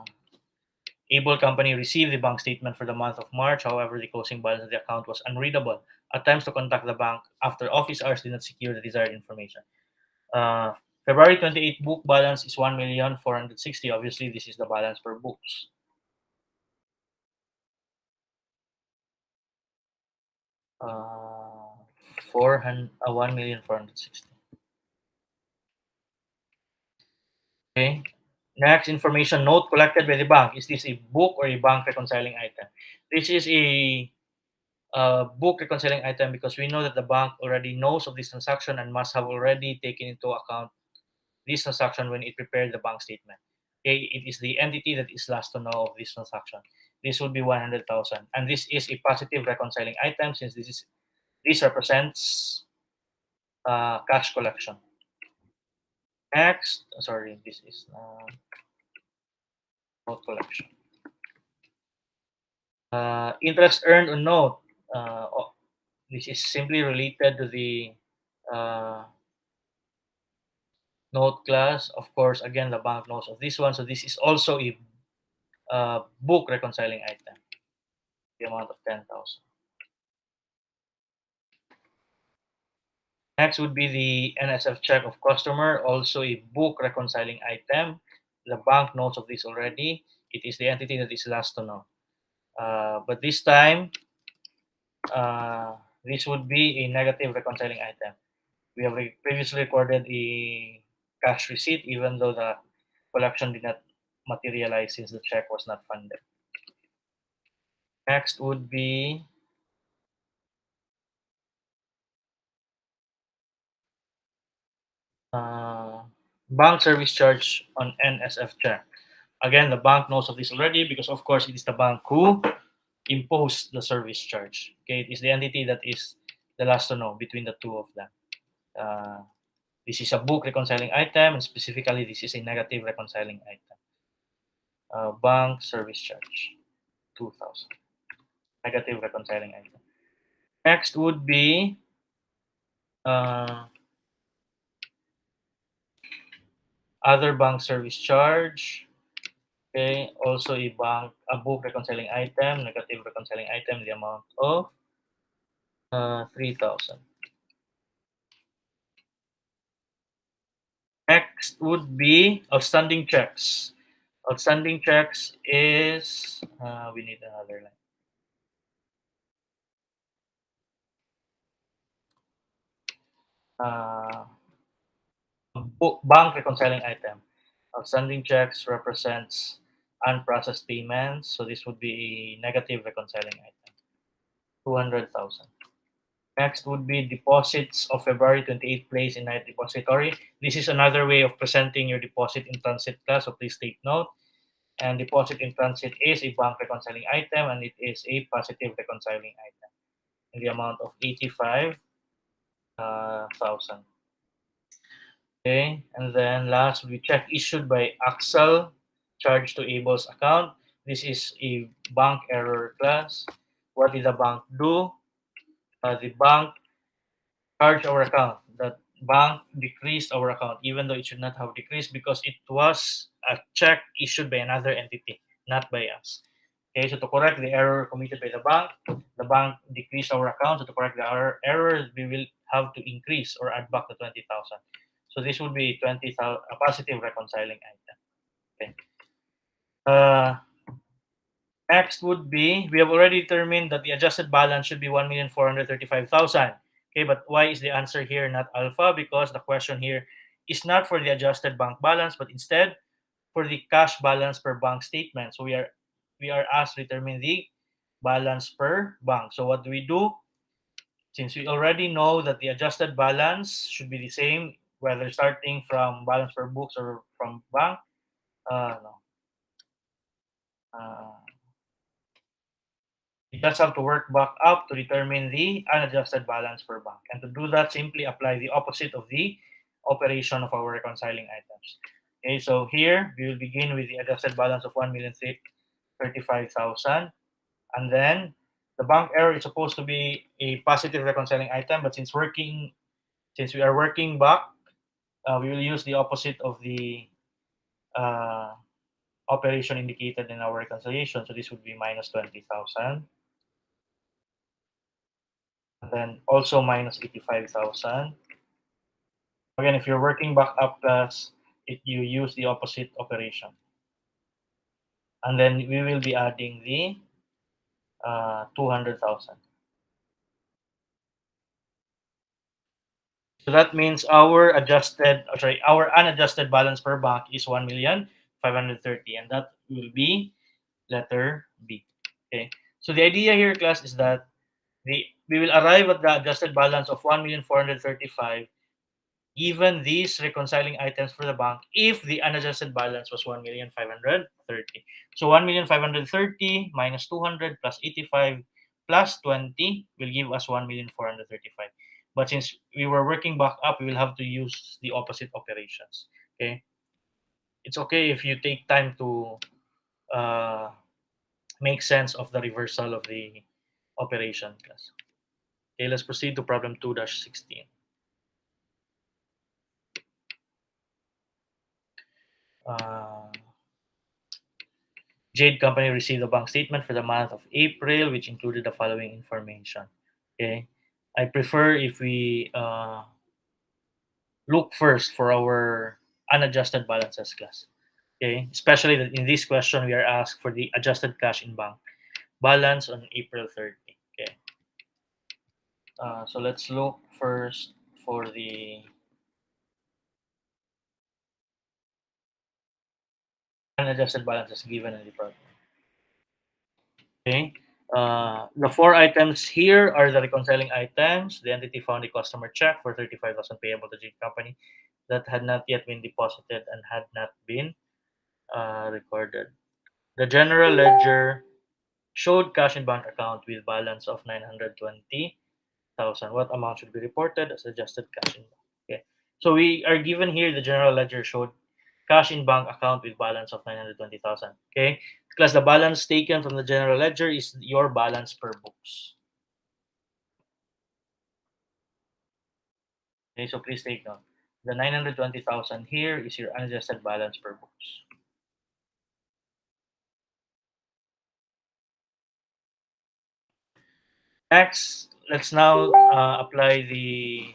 Able Company received the bank statement for the month of March. However, the closing balance of the account was unreadable. Attempts to contact the bank after office hours did not secure the desired information. Uh, February 28 book balance is 1,460,000. Obviously, this is the balance per books. 1,460,000. Okay. Next, information note collected by the bank. Is this a book or a bank reconciling item? This is a book reconciling item because we know that the bank already knows of this transaction and must have already taken into account this transaction when it prepared the bank statement. Okay, it is the entity that is last to know of this transaction. This will be 100,000, and this is a positive reconciling item since this represents cash collection. Next, sorry, this is note collection. Interest earned on note. This is simply related to the uh, note class. Of course, again, the bank knows of this one. So this is also a book reconciling item, the amount of 10,000. Next would be the NSF check of customer, also a book reconciling item. The bank knows of this already. It is the entity that is last to know. But this time, uh, this would be a negative reconciling item. We have previously recorded a cash receipt, even though the collection did not materialize since the check was not funded. Next would be uh, bank service charge on NSF check. Again, the bank knows of this already because, of course, it is the bank who imposed the service charge. Okay, it is the entity that is the last to know between the two of them. Uh, this is a book reconciling item, and specifically, this is a negative reconciling item. Bank service charge, 2,000. Negative reconciling item. Next would be uh, other bank service charge. Okay, also a book reconciling item, negative reconciling item, the amount of 3,000. Next would be outstanding checks. Outstanding checks is we need another line. Uh, Bank reconciling item. Outstanding checks represents unprocessed payments, so this would be a negative reconciling item. 200,000. Next would be deposits of February 28th place in night depository. This is another way of presenting your deposit in transit class, so please take note. And deposit in transit is a bank reconciling item and it is a positive reconciling item in the amount of 85,000. Okay, and then last we check issued by Axel, charged to Abel's account. This is a bank error class. What did the bank do? The bank charged our account. The bank decreased our account, even though it should not have decreased because it was a check issued by another entity, not by us. Okay, so to correct the error committed by the bank decreased our account. So to correct the error, we will have to increase or add back the 20,000. So this would be 20,000, a positive reconciling item. Okay. Uh, Next would be we have already determined that the adjusted balance should be 1,435,000. Okay, but why is the answer here not alpha? Because the question here is not for the adjusted bank balance, but instead for the cash balance per bank statement. So we are asked to determine the balance per bank. So what do we do? Since we already know that the adjusted balance should be the same, whether starting from balance per books or from bank, no. Uh, you just have to work back up to determine the unadjusted balance per bank. And to do that, simply apply the opposite of the operation of our reconciling items. Okay, so here we will begin with the adjusted balance of 1,035,000. And then the bank error is supposed to be a positive reconciling item, but since we are working back, we will use the opposite of the uh, operation indicated in our reconciliation. So this would be minus 20,000. And then also minus 85,000. Again, if you're working back up class, you use the opposite operation. And then we will be adding the 200,000. So that means our unadjusted balance per bank is 1,435,000. 530, and that will be letter B. Okay. So the idea here, class, is that we will arrive at the adjusted balance of 1,435 given these reconciling items for the bank if the unadjusted balance was 1,530. So 1,530 minus 200 plus 85 plus 20 will give us 1,435. But since we were working back up, we will have to use the opposite operations. Okay. It's okay if you take time to uh, make sense of the reversal of the operation class. Okay, let's proceed to problem 2-16. Uh, Jade Company received a bank statement for the month of April, which included the following information. Okay, I prefer if we look first for our unadjusted balances class. Okay, especially that in this question we are asked for the adjusted cash in bank balance on April 30. Okay, so let's look first for the unadjusted balances given in the problem. Okay. The four items here are the reconciling items. The entity found a customer check for 35,000 payable to G company that had not yet been deposited and had not been recorded. The general ledger showed cash in bank account with balance of 920,000. What amount should be reported as adjusted cash in bank? Okay. So we are given here the general ledger showed cash in bank account with balance of 920,000. Okay. Because the balance taken from the general ledger is your balance per books. Okay, so please take note. The 920,000 here is your unadjusted balance per books. Next, let's now apply the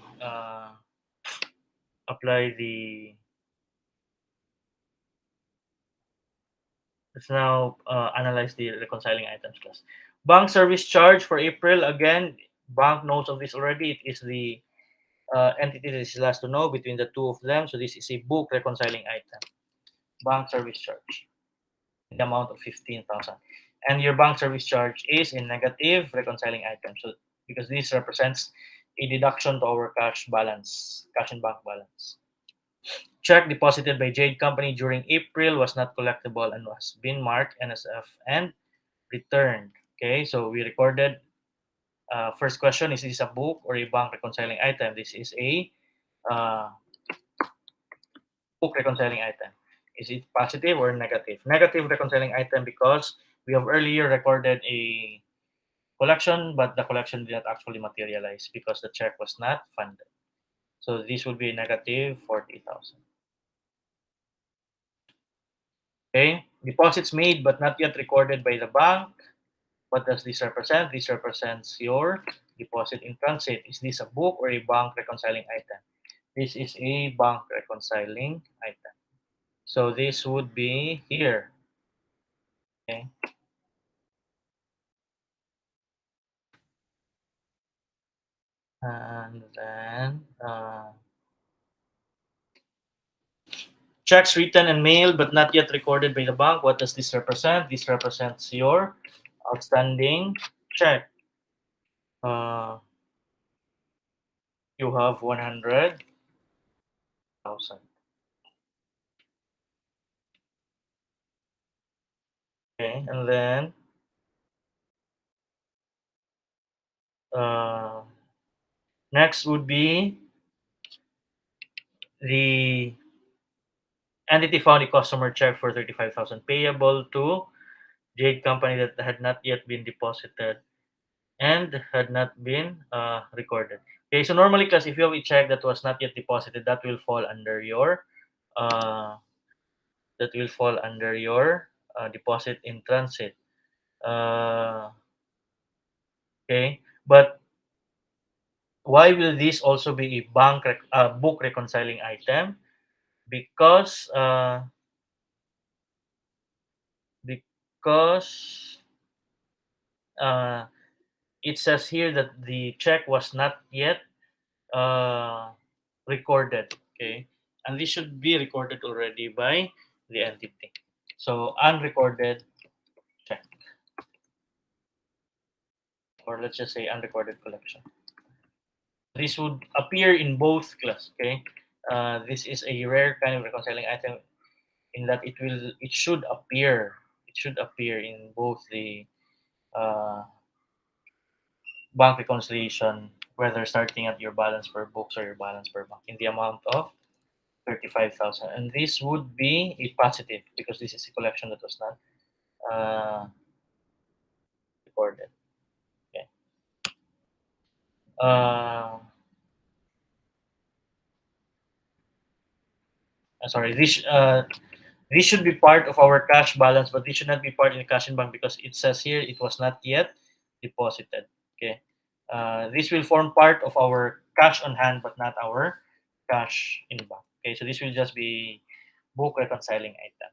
let's now analyze the reconciling items class. Bank service charge for April, again, bank knows of this already. It is the entity that is last to know between the two of them. So this is a book reconciling item. Bank service charge, the amount of 15,000. And your bank service charge is a negative reconciling item. So because this represents a deduction to our cash balance, cash and bank balance. Check deposited by Jade Company during April was not collectible and has been marked NSF and returned. Okay, so we recorded. First question: is this a book or a bank reconciling item? This is a uh, book reconciling item. Is it positive or negative? Negative reconciling item because we have earlier recorded a collection, but the collection did not actually materialize because the check was not funded. So this would be negative 40,000. Okay, deposits made but not yet recorded by the bank. What does this represent? This represents your deposit in transit. Is this a book or a bank reconciling item? This is a bank reconciling item. So this would be here. Okay. And then checks written and mailed but not yet recorded by the bank. What does this represent? This represents your outstanding check. Uh, you have 100,000. Okay, and then uh, next would be the entity found a customer check for 35,000 payable to Jade Company that had not yet been deposited and had not been recorded. Okay, so normally, class, if you have a check that was not yet deposited, that will fall under your uh, deposit in transit. Uh, okay, but why will this also be a book reconciling item? Because because uh, it says here that the check was not yet uh, recorded. Okay, and this should be recorded already by the entity. So unrecorded check, or let's just say unrecorded collection. This would appear in both class. Okay, this is a rare kind of reconciling item in that it should appear in both the uh, bank reconciliation, whether starting at your balance per books or your balance per bank, in the amount of 35,000. And this would be a positive because this is a collection that was not recorded. Okay. Uh, Sorry, this should be part of our cash balance, but this should not be part in the cash in bank because it says here it was not yet deposited. Okay. This will form part of our cash on hand, but not our cash in bank. Okay, so this will just be book reconciling item.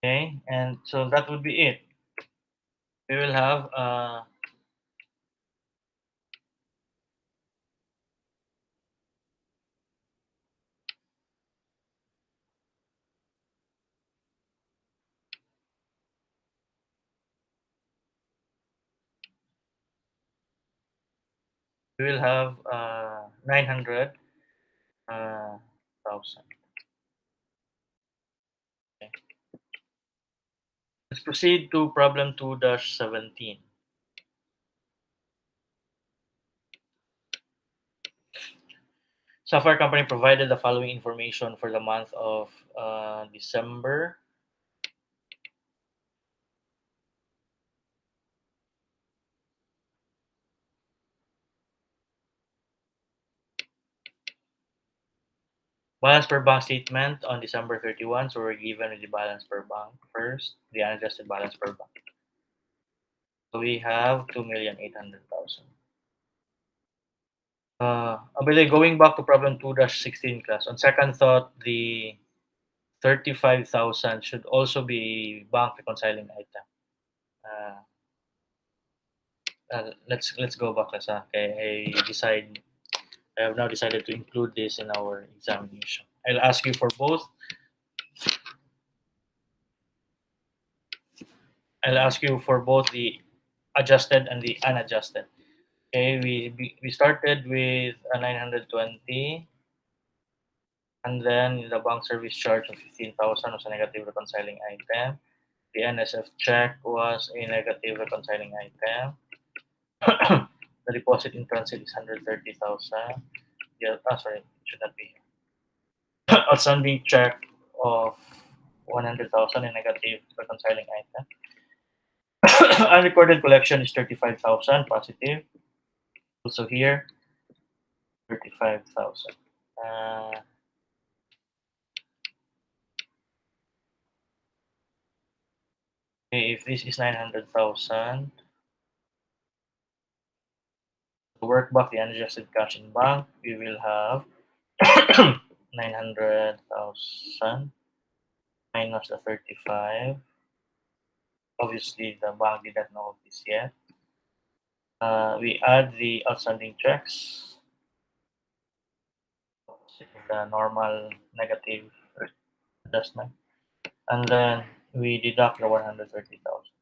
Okay, and so that would be it. We will have we will have 900 thousand. Okay. Let's proceed to problem 2-17. Software company provided the following information for the month of December. Balance per bank statement on December 31. So we're given with the balance per bank first, the unadjusted balance per bank. So we have 2,800,000. By the way, going back to problem 2-16 class, on second thought, the 35,000 should also be bank reconciling item. Uh, let's go back, class. Okay, I have now decided to include this in our examination. I'll ask you for both. I'll ask you for both the adjusted and the unadjusted. Okay, we started with a 920, and then the bank service charge of 15,000 was a negative reconciling item. The NSF check was a negative reconciling item. The deposit in transit is 130,000. Yeah, sorry, it should not be. Outstanding check of 100,000 a negative reconciling item. Unrecorded collection is 35,000 positive. Also here, 35,000. Uh, okay, if this is 900,000, to work back the unadjusted cash in bank, we will have 900,000 minus the 35. Obviously, the bank did not know this yet. We add the outstanding checks, the normal negative adjustment, and then we deduct the 130,000.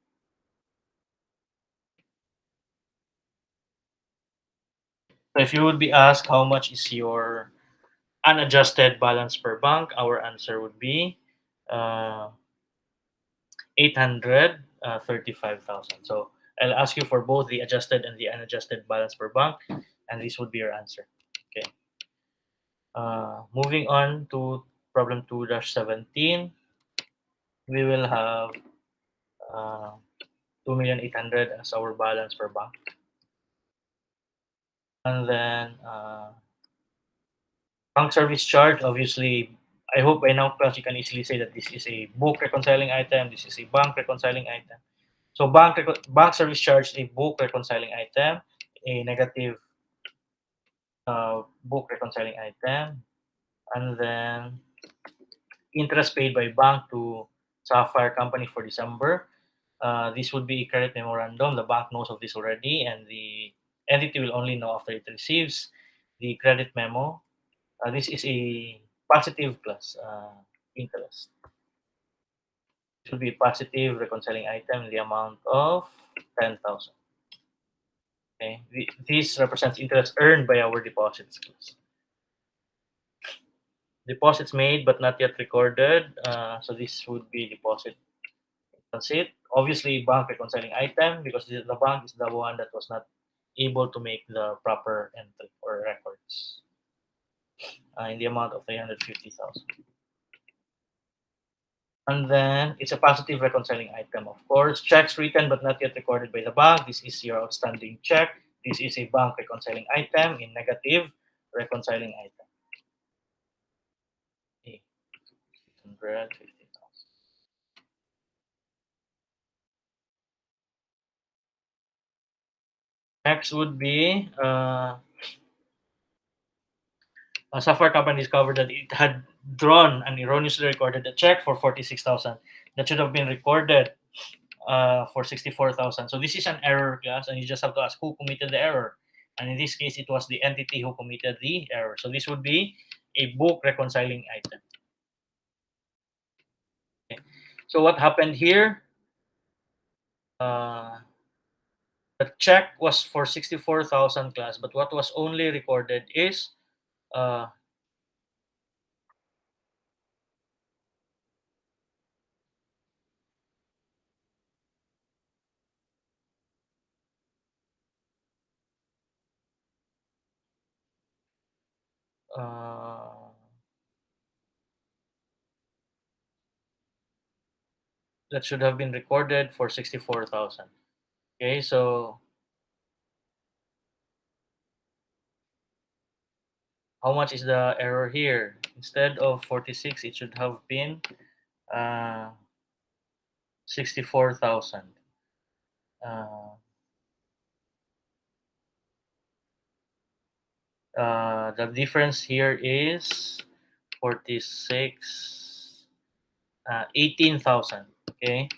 So if you would be asked how much is your unadjusted balance per bank, our answer would be 835,000. So I'll ask you for both the adjusted and the unadjusted balance per bank, and this would be your answer. Okay. Moving on to problem 2-17, we will have uh, 2,800,000 as our balance per bank. And then bank service charge, obviously, I hope by now, class, you can easily say that this is a book reconciling item, this is a bank reconciling item. So bank service charge is a book reconciling item, a negative book reconciling item, and then interest paid by bank to Sapphire Company for December. This would be a credit memorandum. The bank knows of this already, and the entity will only know after it receives the credit memo. This is a positive plus. interest. It should be a positive reconciling item in the amount of 10,000. Okay, this represents interest earned by our deposits. Deposits made but not yet recorded. So this would be deposit. That's it. Obviously, bank reconciling item because the bank is the one that was not able to make the proper entry or records in the amount of 350,000. And then it's a positive reconciling item, of course. Checks written but not yet recorded by the bank. This is your outstanding check. This is a bank reconciling item in negative reconciling item. Okay, 650,000. Next would be a software company discovered that it had drawn and erroneously recorded a check for 46,000 that should have been recorded for 64,000. So this is an error, class, and you just have to ask who committed the error. And in this case, it was the entity who committed the error. So this would be a book reconciling item. Okay. So what happened here? Uh, the check was for 64,000 class, but what was only recorded is uh, uh, that should have been recorded for 64,000. Okay, so how much is the error here? Instead of 46, it should have been uh, 64,000. Uh, the difference here is 46, 18,000. Okay.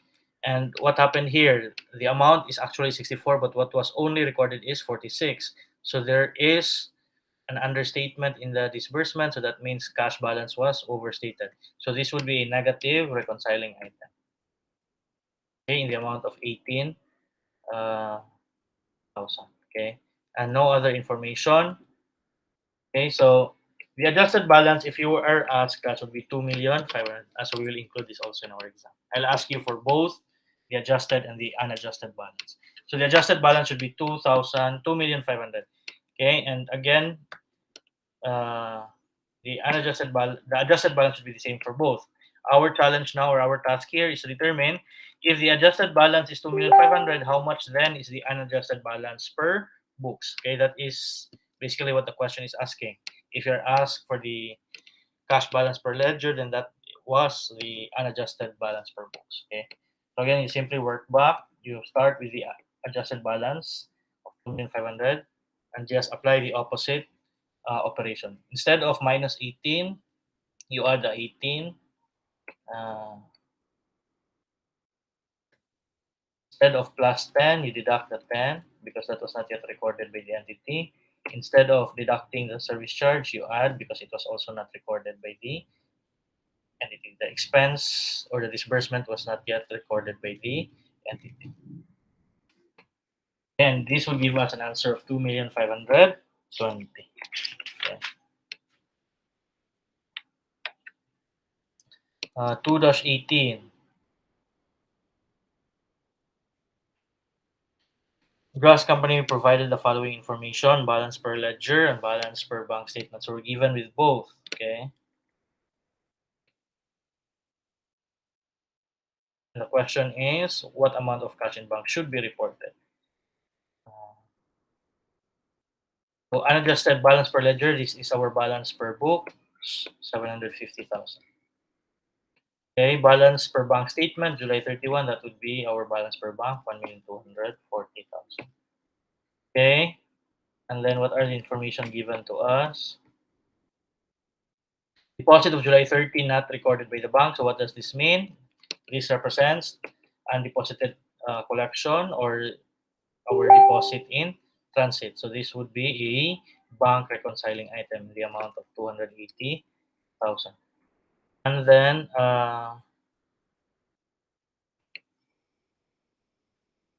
And what happened here? The amount is actually 64, but what was only recorded is 46. So there is an understatement in the disbursement. So that means cash balance was overstated. So this would be a negative reconciling item. Okay, in the amount of 18,000. Okay. And no other information. Okay, so the adjusted balance, if you are asked, that would be 2,500,000. So we will include this also in our exam. I'll ask you for both the adjusted and the unadjusted balance. So the adjusted balance should be 2,500,000. Okay, and again, uh, the adjusted balance should be the same for both. Our challenge now or our task here is to determine if the adjusted balance is 2,500,000, how much then is the unadjusted balance per books? Okay, that is basically what the question is asking. If you're asked for the cash balance per ledger, then that was the unadjusted balance per books. Okay, so again, you simply work back. You start with the adjusted balance of 2,500,000 and just apply the opposite operation. Instead of minus 18, you add the 18. Uh, Instead of plus 10, you deduct the 10 because that was not yet recorded by the entity. Instead of deducting the service charge, you add because it was also not recorded by the entity. The expense or the disbursement was not yet recorded by the entity. And this will give us an answer of 2,520,000. Okay. 2-18. Gross company provided the following information: balance per ledger and balance per bank statement. So we're given with both. Okay. And the question is, what amount of cash in bank should be reported? So unadjusted balance per ledger, this is our balance per book, 750,000. Okay, balance per bank statement, July 31, that would be our balance per bank, 1,240,000. Okay, and then what are the information given to us? Deposit of July 30 not recorded by the bank. So what does this mean? This represents undeposited collection or our deposit in transit. So this would be a bank reconciling item in the amount of 280,000. And then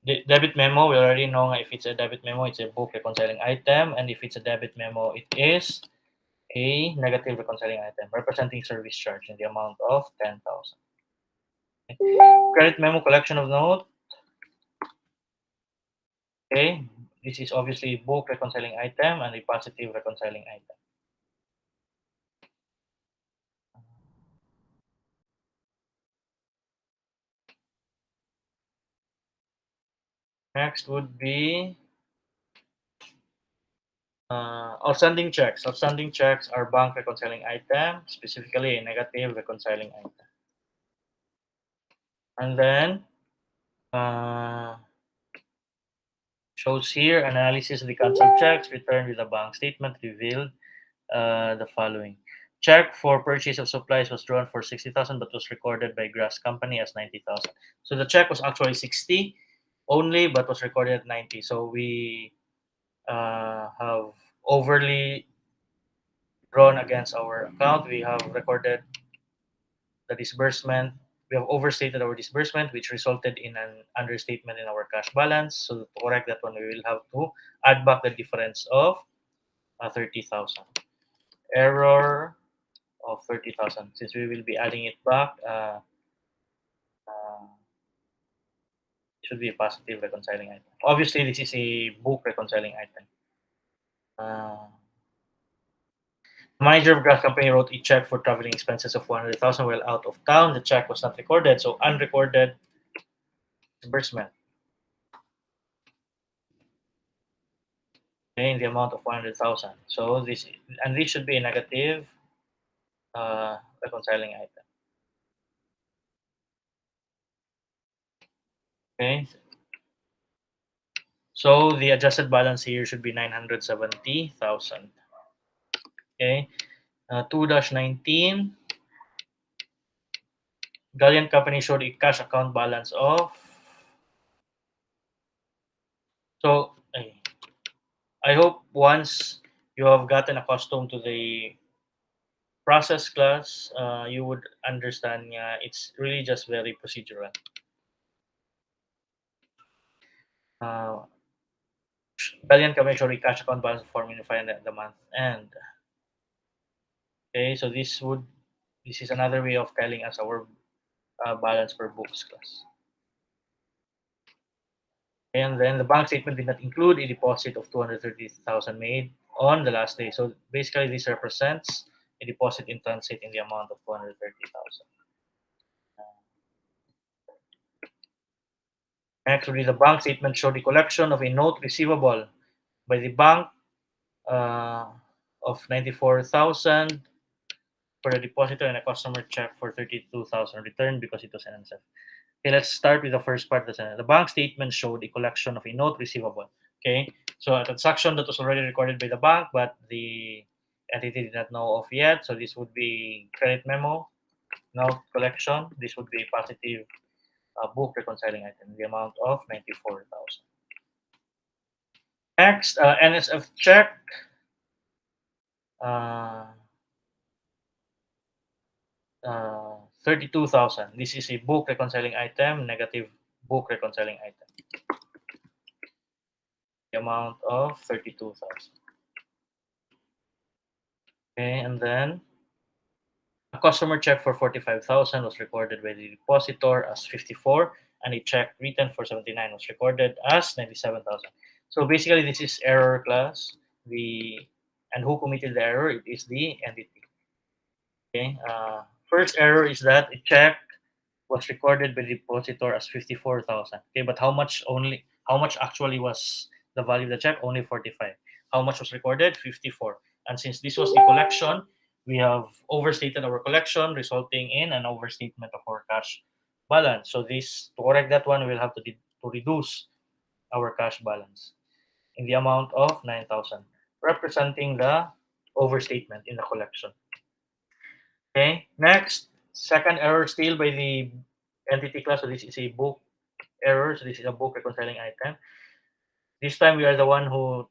the debit memo, we already know if it's a debit memo, it's a book reconciling item, and if it's a debit memo, it is a negative reconciling item representing service charge in the amount of 10,000. Credit memo, collection of note. Okay, this is obviously a book reconciling item and a positive reconciling item. Next would be outstanding checks. Outstanding checks are bank reconciling item, specifically a negative reconciling item. And then uh, shows here analysis of the canceled checks returned with a bank statement revealed the following. Check for purchase of supplies was drawn for 60,000 but was recorded by Grass Company as 90,000. So the check was actually 60 only but was recorded at 90. So we have overly drawn against our account. We have recorded the disbursement. We have overstated our disbursement, which resulted in an understatement in our cash balance. So to correct that one, we will have to add back the difference of 30,000. Error of 30,000. Since we will be adding it back, uh, it should be a positive reconciling item. Obviously, this is a book reconciling item. Uh, the manager of gas company wrote a check for traveling expenses of 100,000 while out of town. The check was not recorded, so unrecorded disbursement. Okay, in the amount of 100,000. So this should be a negative reconciling item. Okay, so the adjusted balance here should be 970,000. Okay, 2-19. Galleon Company showed a cash account balance of. So I hope once you have gotten accustomed to the process class, you would understand. It's really just very procedural. Uh, Galleon Company showed a cash account balance of 4,000,005 at the month end. Okay, so this is another way of telling us our balance per books class. And then the bank statement did not include a deposit of 230,000 made on the last day. So basically, this represents a deposit in transit in the amount of 230,000. Actually, the bank statement showed the collection of a note receivable by the bank uh, of 94,000 for a depositor and a customer check for 32,000 returned because it was an NSF. Okay, let's start with the first part. The bank statement showed a collection of a note receivable. Okay, so a transaction that was already recorded by the bank, but the entity did not know of yet. So this would be credit memo, note collection. This would be positive book reconciling item, the amount of 94,000. Next, NSF check. Uh, 32,000. This is a book reconciling item, negative book reconciling item. The amount of 32,000. Okay, and then a customer check for 45,000 was recorded by the depositor as 54, and a check written for 79 was recorded as 97,000. So basically, this is error class. And who committed the error? It is the entity. Okay. First error is that a check was recorded by the depositor as 54,000. Okay, but how much actually was the value of the check? Only 45. How much was recorded? 54. And since this was a collection, we have overstated our collection, resulting in an overstatement of our cash balance. So this to correct that one, we'll have to reduce our cash balance in the amount of 9,000, representing the overstatement in the collection. Okay, next, second error still by the entity class. So this is a book error. So this is a book reconciling item. This time we are the one who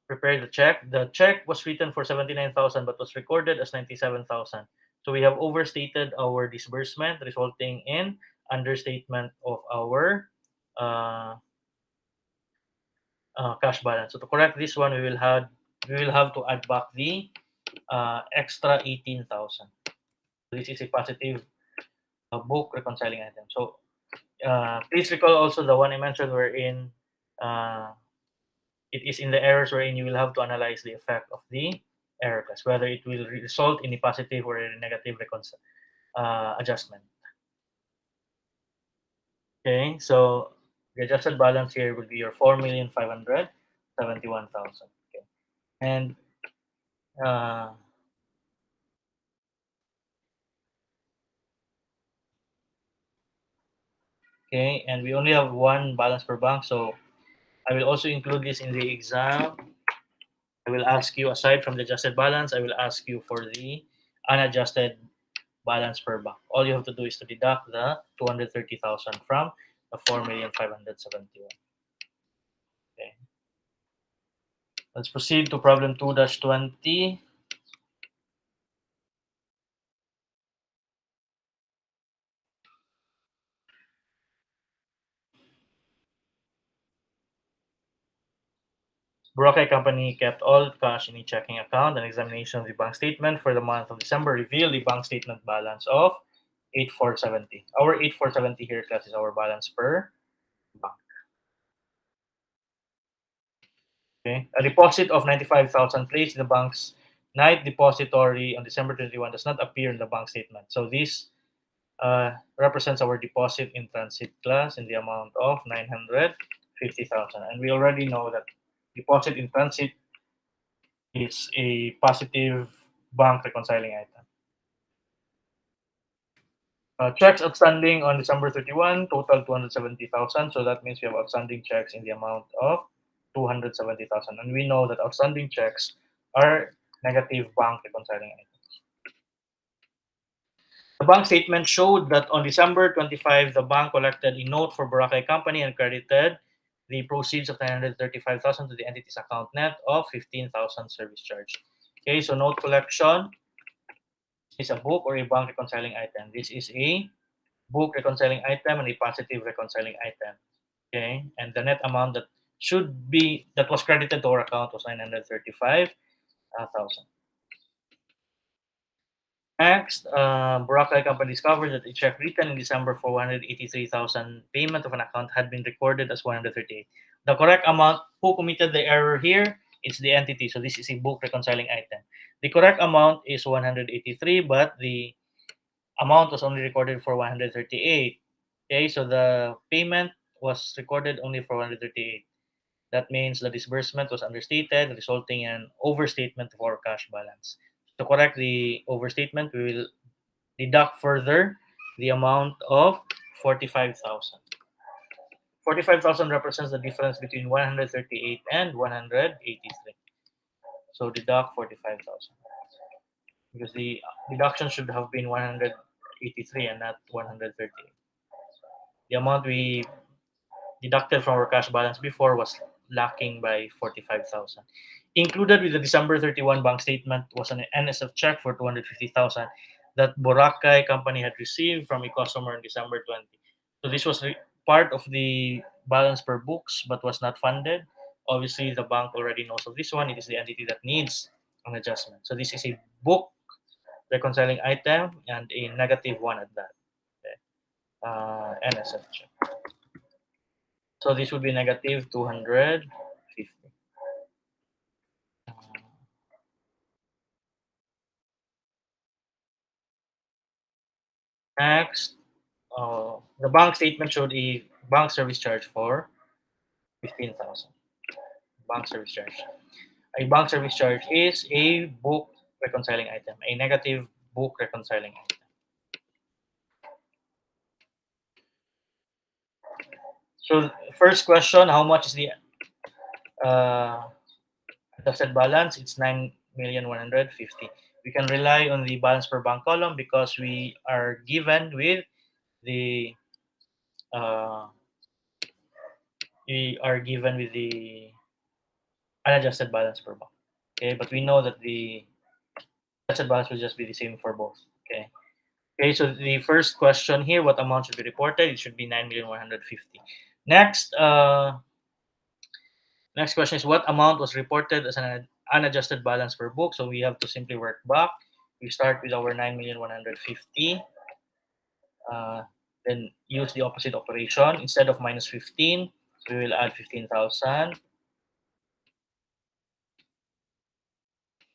prepared the check. The check was written for 79,000 but was recorded as 97,000. So we have overstated our disbursement, resulting in understatement of our uh, cash balance. So to correct this one, we will have to add back the extra 18,000. This is a positive book reconciling item. So please recall also the one I mentioned wherein uh, it is in the errors wherein you will have to analyze the effect of the error class, whether it will result in a positive or a negative adjustment. Okay, so the adjusted balance here will be your 4,571,000. Okay, and uh, okay, and we only have one balance per bank, so I will also include this in the exam. I will ask you, aside from the adjusted balance, I will ask you for the unadjusted balance per bank. All you have to do is to deduct the 230,000 from the 4,571,000. Okay. Let's proceed to problem 2-20. Boracay Company kept all cash in a checking account. An examination of the bank statement for the month of December revealed the bank statement balance of 8470. Our 8470 here, class, is our balance per bank. Okay. A deposit of 95,000 placed in the bank's night depository on December 21 does not appear in the bank statement. So this represents our deposit in transit class in the amount of 950,000. And we already know that deposit in transit is a positive bank reconciling item. Checks outstanding on December 31 total 270,000. So that means we have outstanding checks in the amount of 270,000. And we know that outstanding checks are negative bank reconciling items. The bank statement showed that on December 25, the bank collected a note for Boracay Company and credited the proceeds of 935,000 to the entity's account net of 15,000 service charge. Okay, so note collection is a book or a bank reconciling item. This is a book reconciling item and a positive reconciling item. Okay, and the net amount that was credited to our account was 935,000. Next, Boracay Company discovered that a check written in December for 183,000 payment of an account had been recorded as 138. The correct amount, who committed the error here? It's the entity. So this is a book reconciling item. The correct amount is 183, but the amount was only recorded for 138. Okay, so the payment was recorded only for 138. That means the disbursement was understated, resulting in overstatement of our cash balance. To correct the overstatement, we will deduct further the amount of 45,000. 45,000 represents the difference between 138 and 183. So deduct 45,000 because the deduction should have been 183 and not 138. The amount we deducted from our cash balance before was lacking by 45,000. Included with the December 31 bank statement was an NSF check for 250,000 that Boracay Company had received from a customer in December 20. So this was part of the balance per books but was not funded. Obviously, the bank already knows of this one. It is the entity that needs an adjustment. So this is a book reconciling item and a negative one at that. Okay. NSF check. So this would be negative 250. Next, the bank statement showed a bank service charge for 15,000. Bank service charge. A bank service charge is a book reconciling item, a negative book reconciling item. So first question, how much is the uh, adjusted balance? It's 9,150,000. We can rely on the balance per bank column because we are given with the uh, unadjusted balance per bank. Okay, but we know that the adjusted balance will just be the same for both. Okay. Okay, so the first question here, what amount should be reported? It should be 9,150,000. Next, next question is what amount was reported as an unadjusted balance per book? So we have to simply work back. We start with our 9,150,000. Then use the opposite operation. Instead of minus 15, we will add 15,000.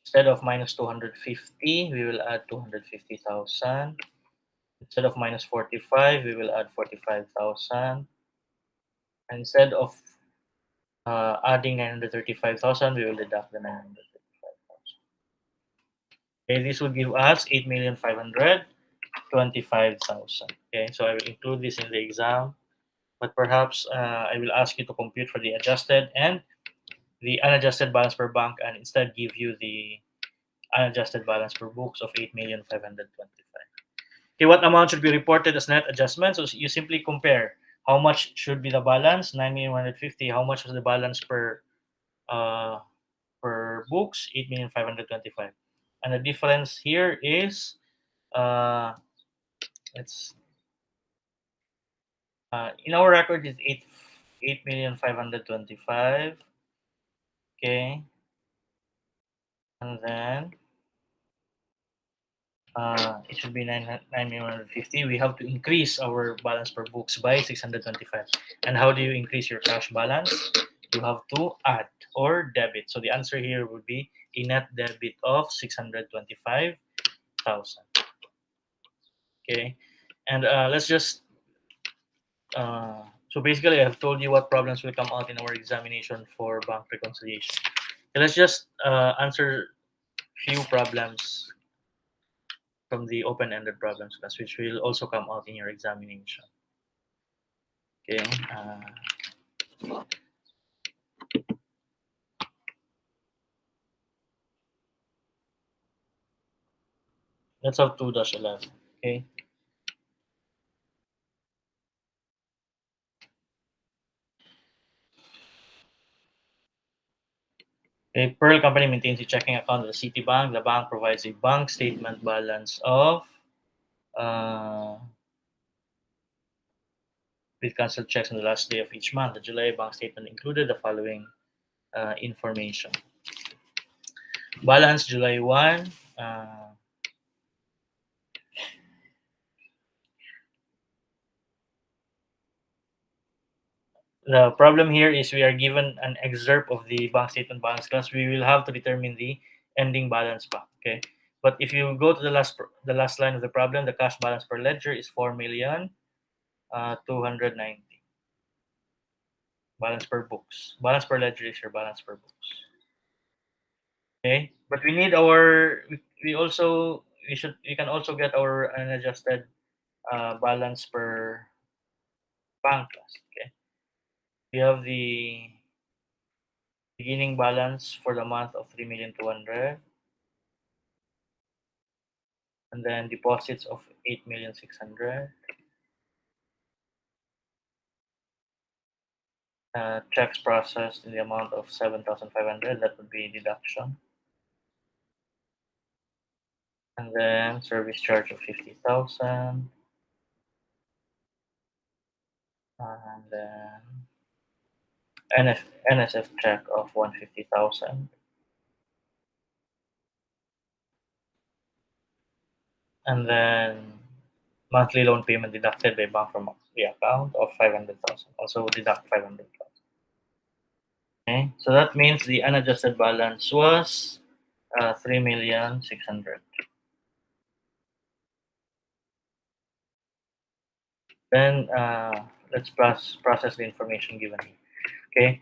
Instead of minus 250, we will add 250,000. Instead of minus 45, we will add 45,000. And instead of adding 935,000, we will deduct the 935,000. Okay, this will give us 8,525,000. Okay, so I will include this in the exam, but perhaps I will ask you to compute for the adjusted and the unadjusted balance per bank and instead give you the unadjusted balance per books of 8,525,000. Okay, what amount should be reported as net adjustment? So you simply compare how much should be the balance, 9,150,000, how much was the balance uh, per books, 8,525,000. And the difference here is uh, it's in our record is 8,525,000. Okay, and then it should be 9,150. We have to increase our balance per books by 625. And how do you increase your cash balance? You have to add or debit. So the answer here would be a net debit of 625,000. Okay, and let's just so basically I've told you what problems will come out in our examination for bank reconciliation. Okay, let's just answer few problems from the open-ended problems class, which will also come out in your examination. Okay. Let's have 2-11. Okay. A Pearl Company maintains a checking account with Citibank. The bank provides a bank statement balance of with canceled checks on the last day of each month. The July bank statement included the following information. Balance July 1. The problem here is we are given an excerpt of the bank statement balance class. We will have to determine the ending balance back. Okay, but if you go to the last line of the problem, the cash balance per ledger is 4,290,000. Balance per books. Balance per ledger is your balance per books. Okay, but we need our we also we can also get our unadjusted balance per bank class. Okay, we have the beginning balance for the month of 3,200,000 and then deposits of 8,600,000, checks processed in the amount of 7,500. That would be deduction, and then service charge of 50,000, and then NSF check of 150,000, and then monthly loan payment deducted by bank from the account of 500,000. Also deduct 500,000. Okay, so that means the unadjusted balance was 3,600,000. Then let's process the information given here. Okay,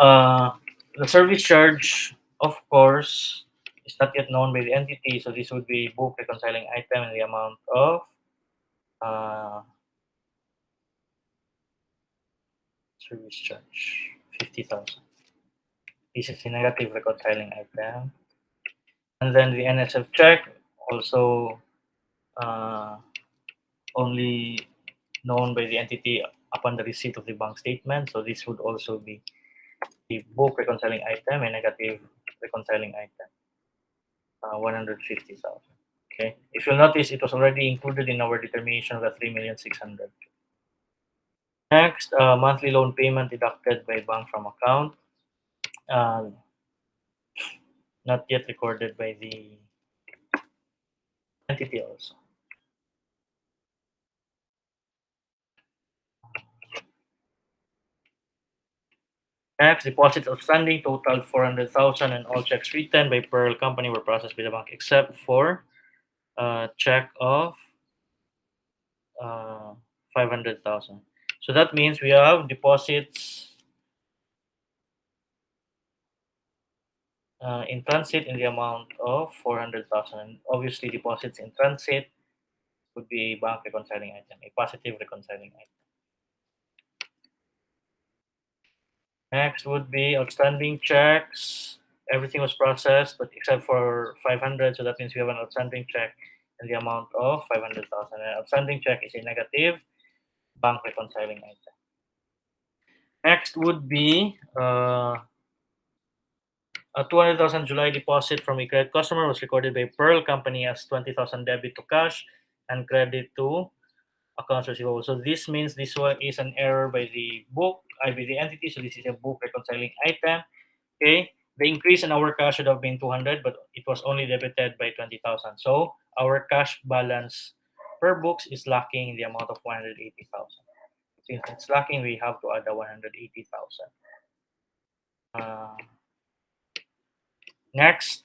uh, the service charge, of course, is not yet known by the entity, so this would be book reconciling item in the amount of uh, service charge 50,000. This is a negative reconciling item, and then the NSF check also uh, only known by the entity upon the receipt of the bank statement. So this would also be the book reconciling item and negative reconciling item, 150,000. Okay. If you'll notice, it was already included in our determination of the 3,600,000. Next, monthly loan payment deducted by bank from account. Uh, Not yet recorded by the entity also. Next, deposits outstanding totaled 400,000 and all checks written by Pearl Company were processed by the bank except for a check of uh, 500,000. So that means we have deposits in transit in the amount of 400,000. And obviously, deposits in transit would be a bank reconciling item, a positive reconciling item. Next would be outstanding checks. Everything was processed, but except for 500. So that means we have an outstanding check in the amount of 500,000. An outstanding check is a negative bank reconciling item. Next would be a 200,000 July deposit from a credit customer was recorded by Pearl Company as 20,000 debit to cash and credit to accounts receivable. So this means this one is an error by the book, by the entity. So this is a book reconciling item. Okay, the increase in our cash should have been 200, but it was only debited by 20,000. So our cash balance per books is lacking in the amount of 180,000. Since it's lacking, we have to add the 180,000. Next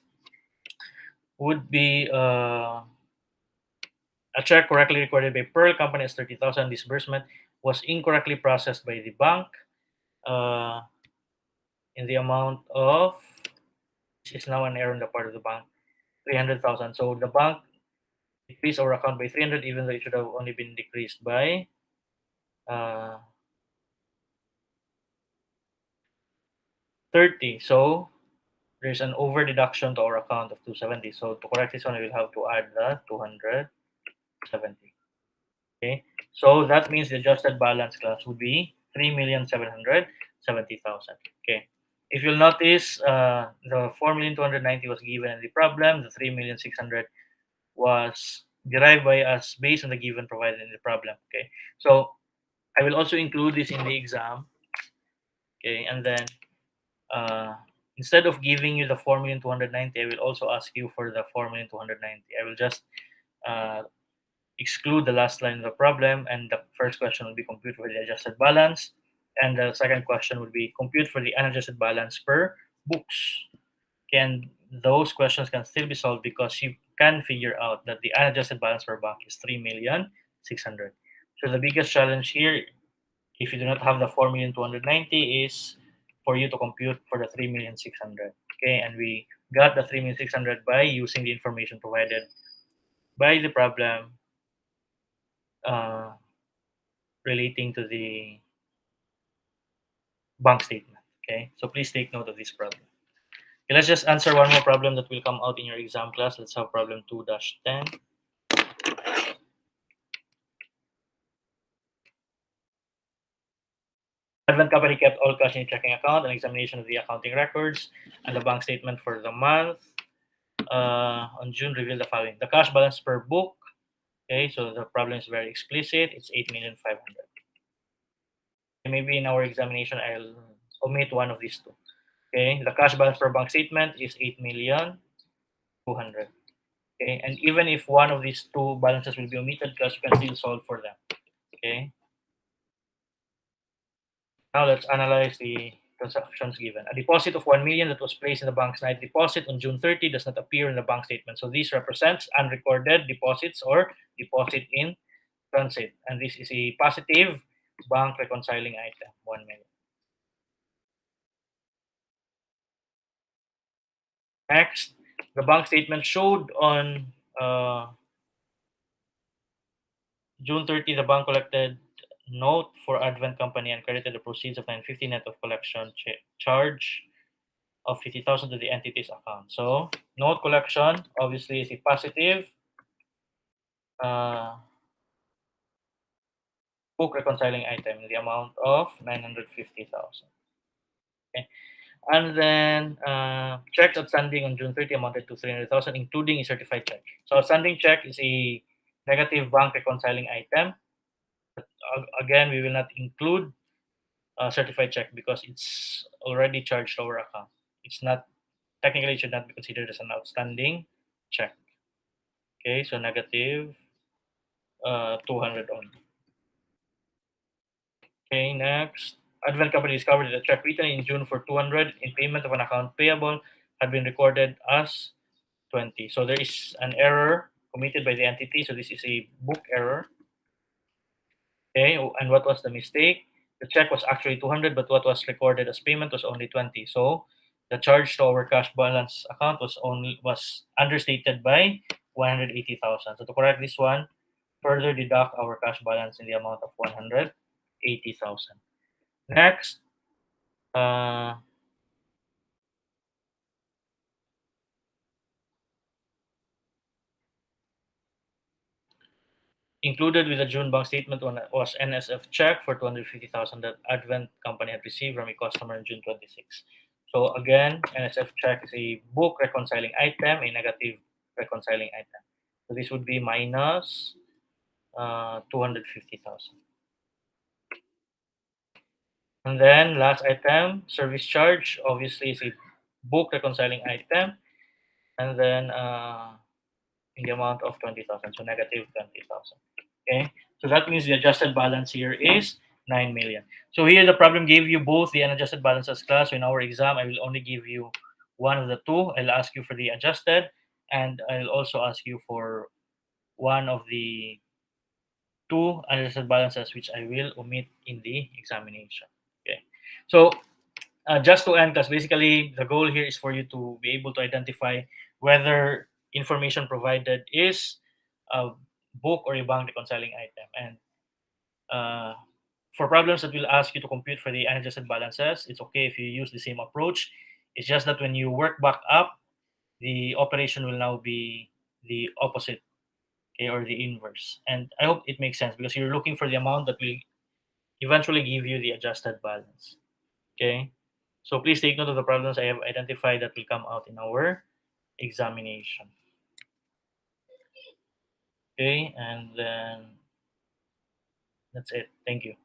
would be a check correctly recorded by Pearl Company as 30,000 disbursement was incorrectly processed by the bank uh, in the amount of, which is now an error on the part of the bank, 300,000. So the bank decreased our account by 300, even though it should have only been decreased by uh, 30. So there's an over deduction to our account of 270. So to correct this one, we will have to add the 270. Okay. So that means the adjusted balance class would be 3,770,000. Okay. If you'll notice, the 4,290 was given in the problem. The 3,600 was derived by us based on the given provided in the problem. Okay. So I will also include this in the exam. Okay. And then uh, instead of giving you the 4,290, I will also ask you for the 4,290. I will just uh, exclude the last line of the problem, and the first question will be compute for the adjusted balance, and the second question would be compute for the unadjusted balance per books. Can those questions can still be solved because you can figure out that the unadjusted balance per bank is 3,600,000. So the biggest challenge here, if you do not have the 4,290,000, is for you to compute for the 3,600,000. Okay, and we got the 3,600,000 by using the information provided by the problem uh, relating to the bank statement. Okay, so please take note of this problem. Okay, let's just answer one more problem that will come out in your exam class. Let's have problem 2-10. Advent Company kept all cash in checking account, an examination of the accounting records, and the bank statement for the month on June revealed the following. The cash balance per book, okay, so the problem is very explicit. It's 8,500,000. Maybe in our examination, I'll omit one of these two. Okay, the cash balance per bank statement is 8,200,000. Okay, and even if one of these two balances will be omitted, because you can still solve for them. Okay, now let's analyze the transactions given. A deposit of 1 million that was placed in the bank's night deposit on June 30 does not appear in the bank statement. So this represents unrecorded deposits or deposit in transit, and this is a positive bank reconciling item, 1 million. Next, the bank statement showed on June 30, the bank collected note for Advent Company and credited the proceeds of 950 net of collection charge of 50,000 to the entity's account. So note collection obviously is a positive uh, book reconciling item in the amount of 950,000. Okay. And then checks outstanding on June 30 amounted to 300,000, including a certified check. So outstanding check is a negative bank reconciling item. Again, we will not include certified check because it's already charged to our account. It's not technically it should not be considered as an outstanding check. Okay, so negative 200 only. Okay, next. Advent Company discovered that a check written in June for 200 in payment of an account payable had been recorded as 20. So there is an error committed by the entity. So this is a book error. Okay, and what was the mistake? The check was actually 200, but what was recorded as payment was only 20. So the charge to our cash balance account was understated by 180,000. So to correct this one, further deduct our cash balance in the amount of 180,000. Next, uh, included with the June bank statement was NSF check for 250,000 that Advent Company had received from a customer on June 26. So again, NSF check is a book reconciling item, a negative reconciling item. So this would be minus 250,000. And then last item, service charge, obviously is a book reconciling item. And then in the amount of 20,000, so negative 20,000. Okay, so that means the adjusted balance here is 9 million. So here the problem gave you both the unadjusted balance as class. So in our exam, I will only give you one of the two. I'll ask you for the adjusted, and I'll also ask you for one of the two unadjusted balances, which I will omit in the examination. Okay, so just to end, because basically the goal here is for you to be able to identify whether information provided is a book or a bank reconciling item. And uh, for problems that will ask you to compute for the unadjusted balances, it's okay if you use the same approach. It's just that when you work back up, the operation will now be the opposite, okay, or the inverse. And I hope it makes sense because you're looking for the amount that will eventually give you the adjusted balance. Okay. So please take note of the problems I have identified that will come out in our examination. Okay, and then that's it. Thank you.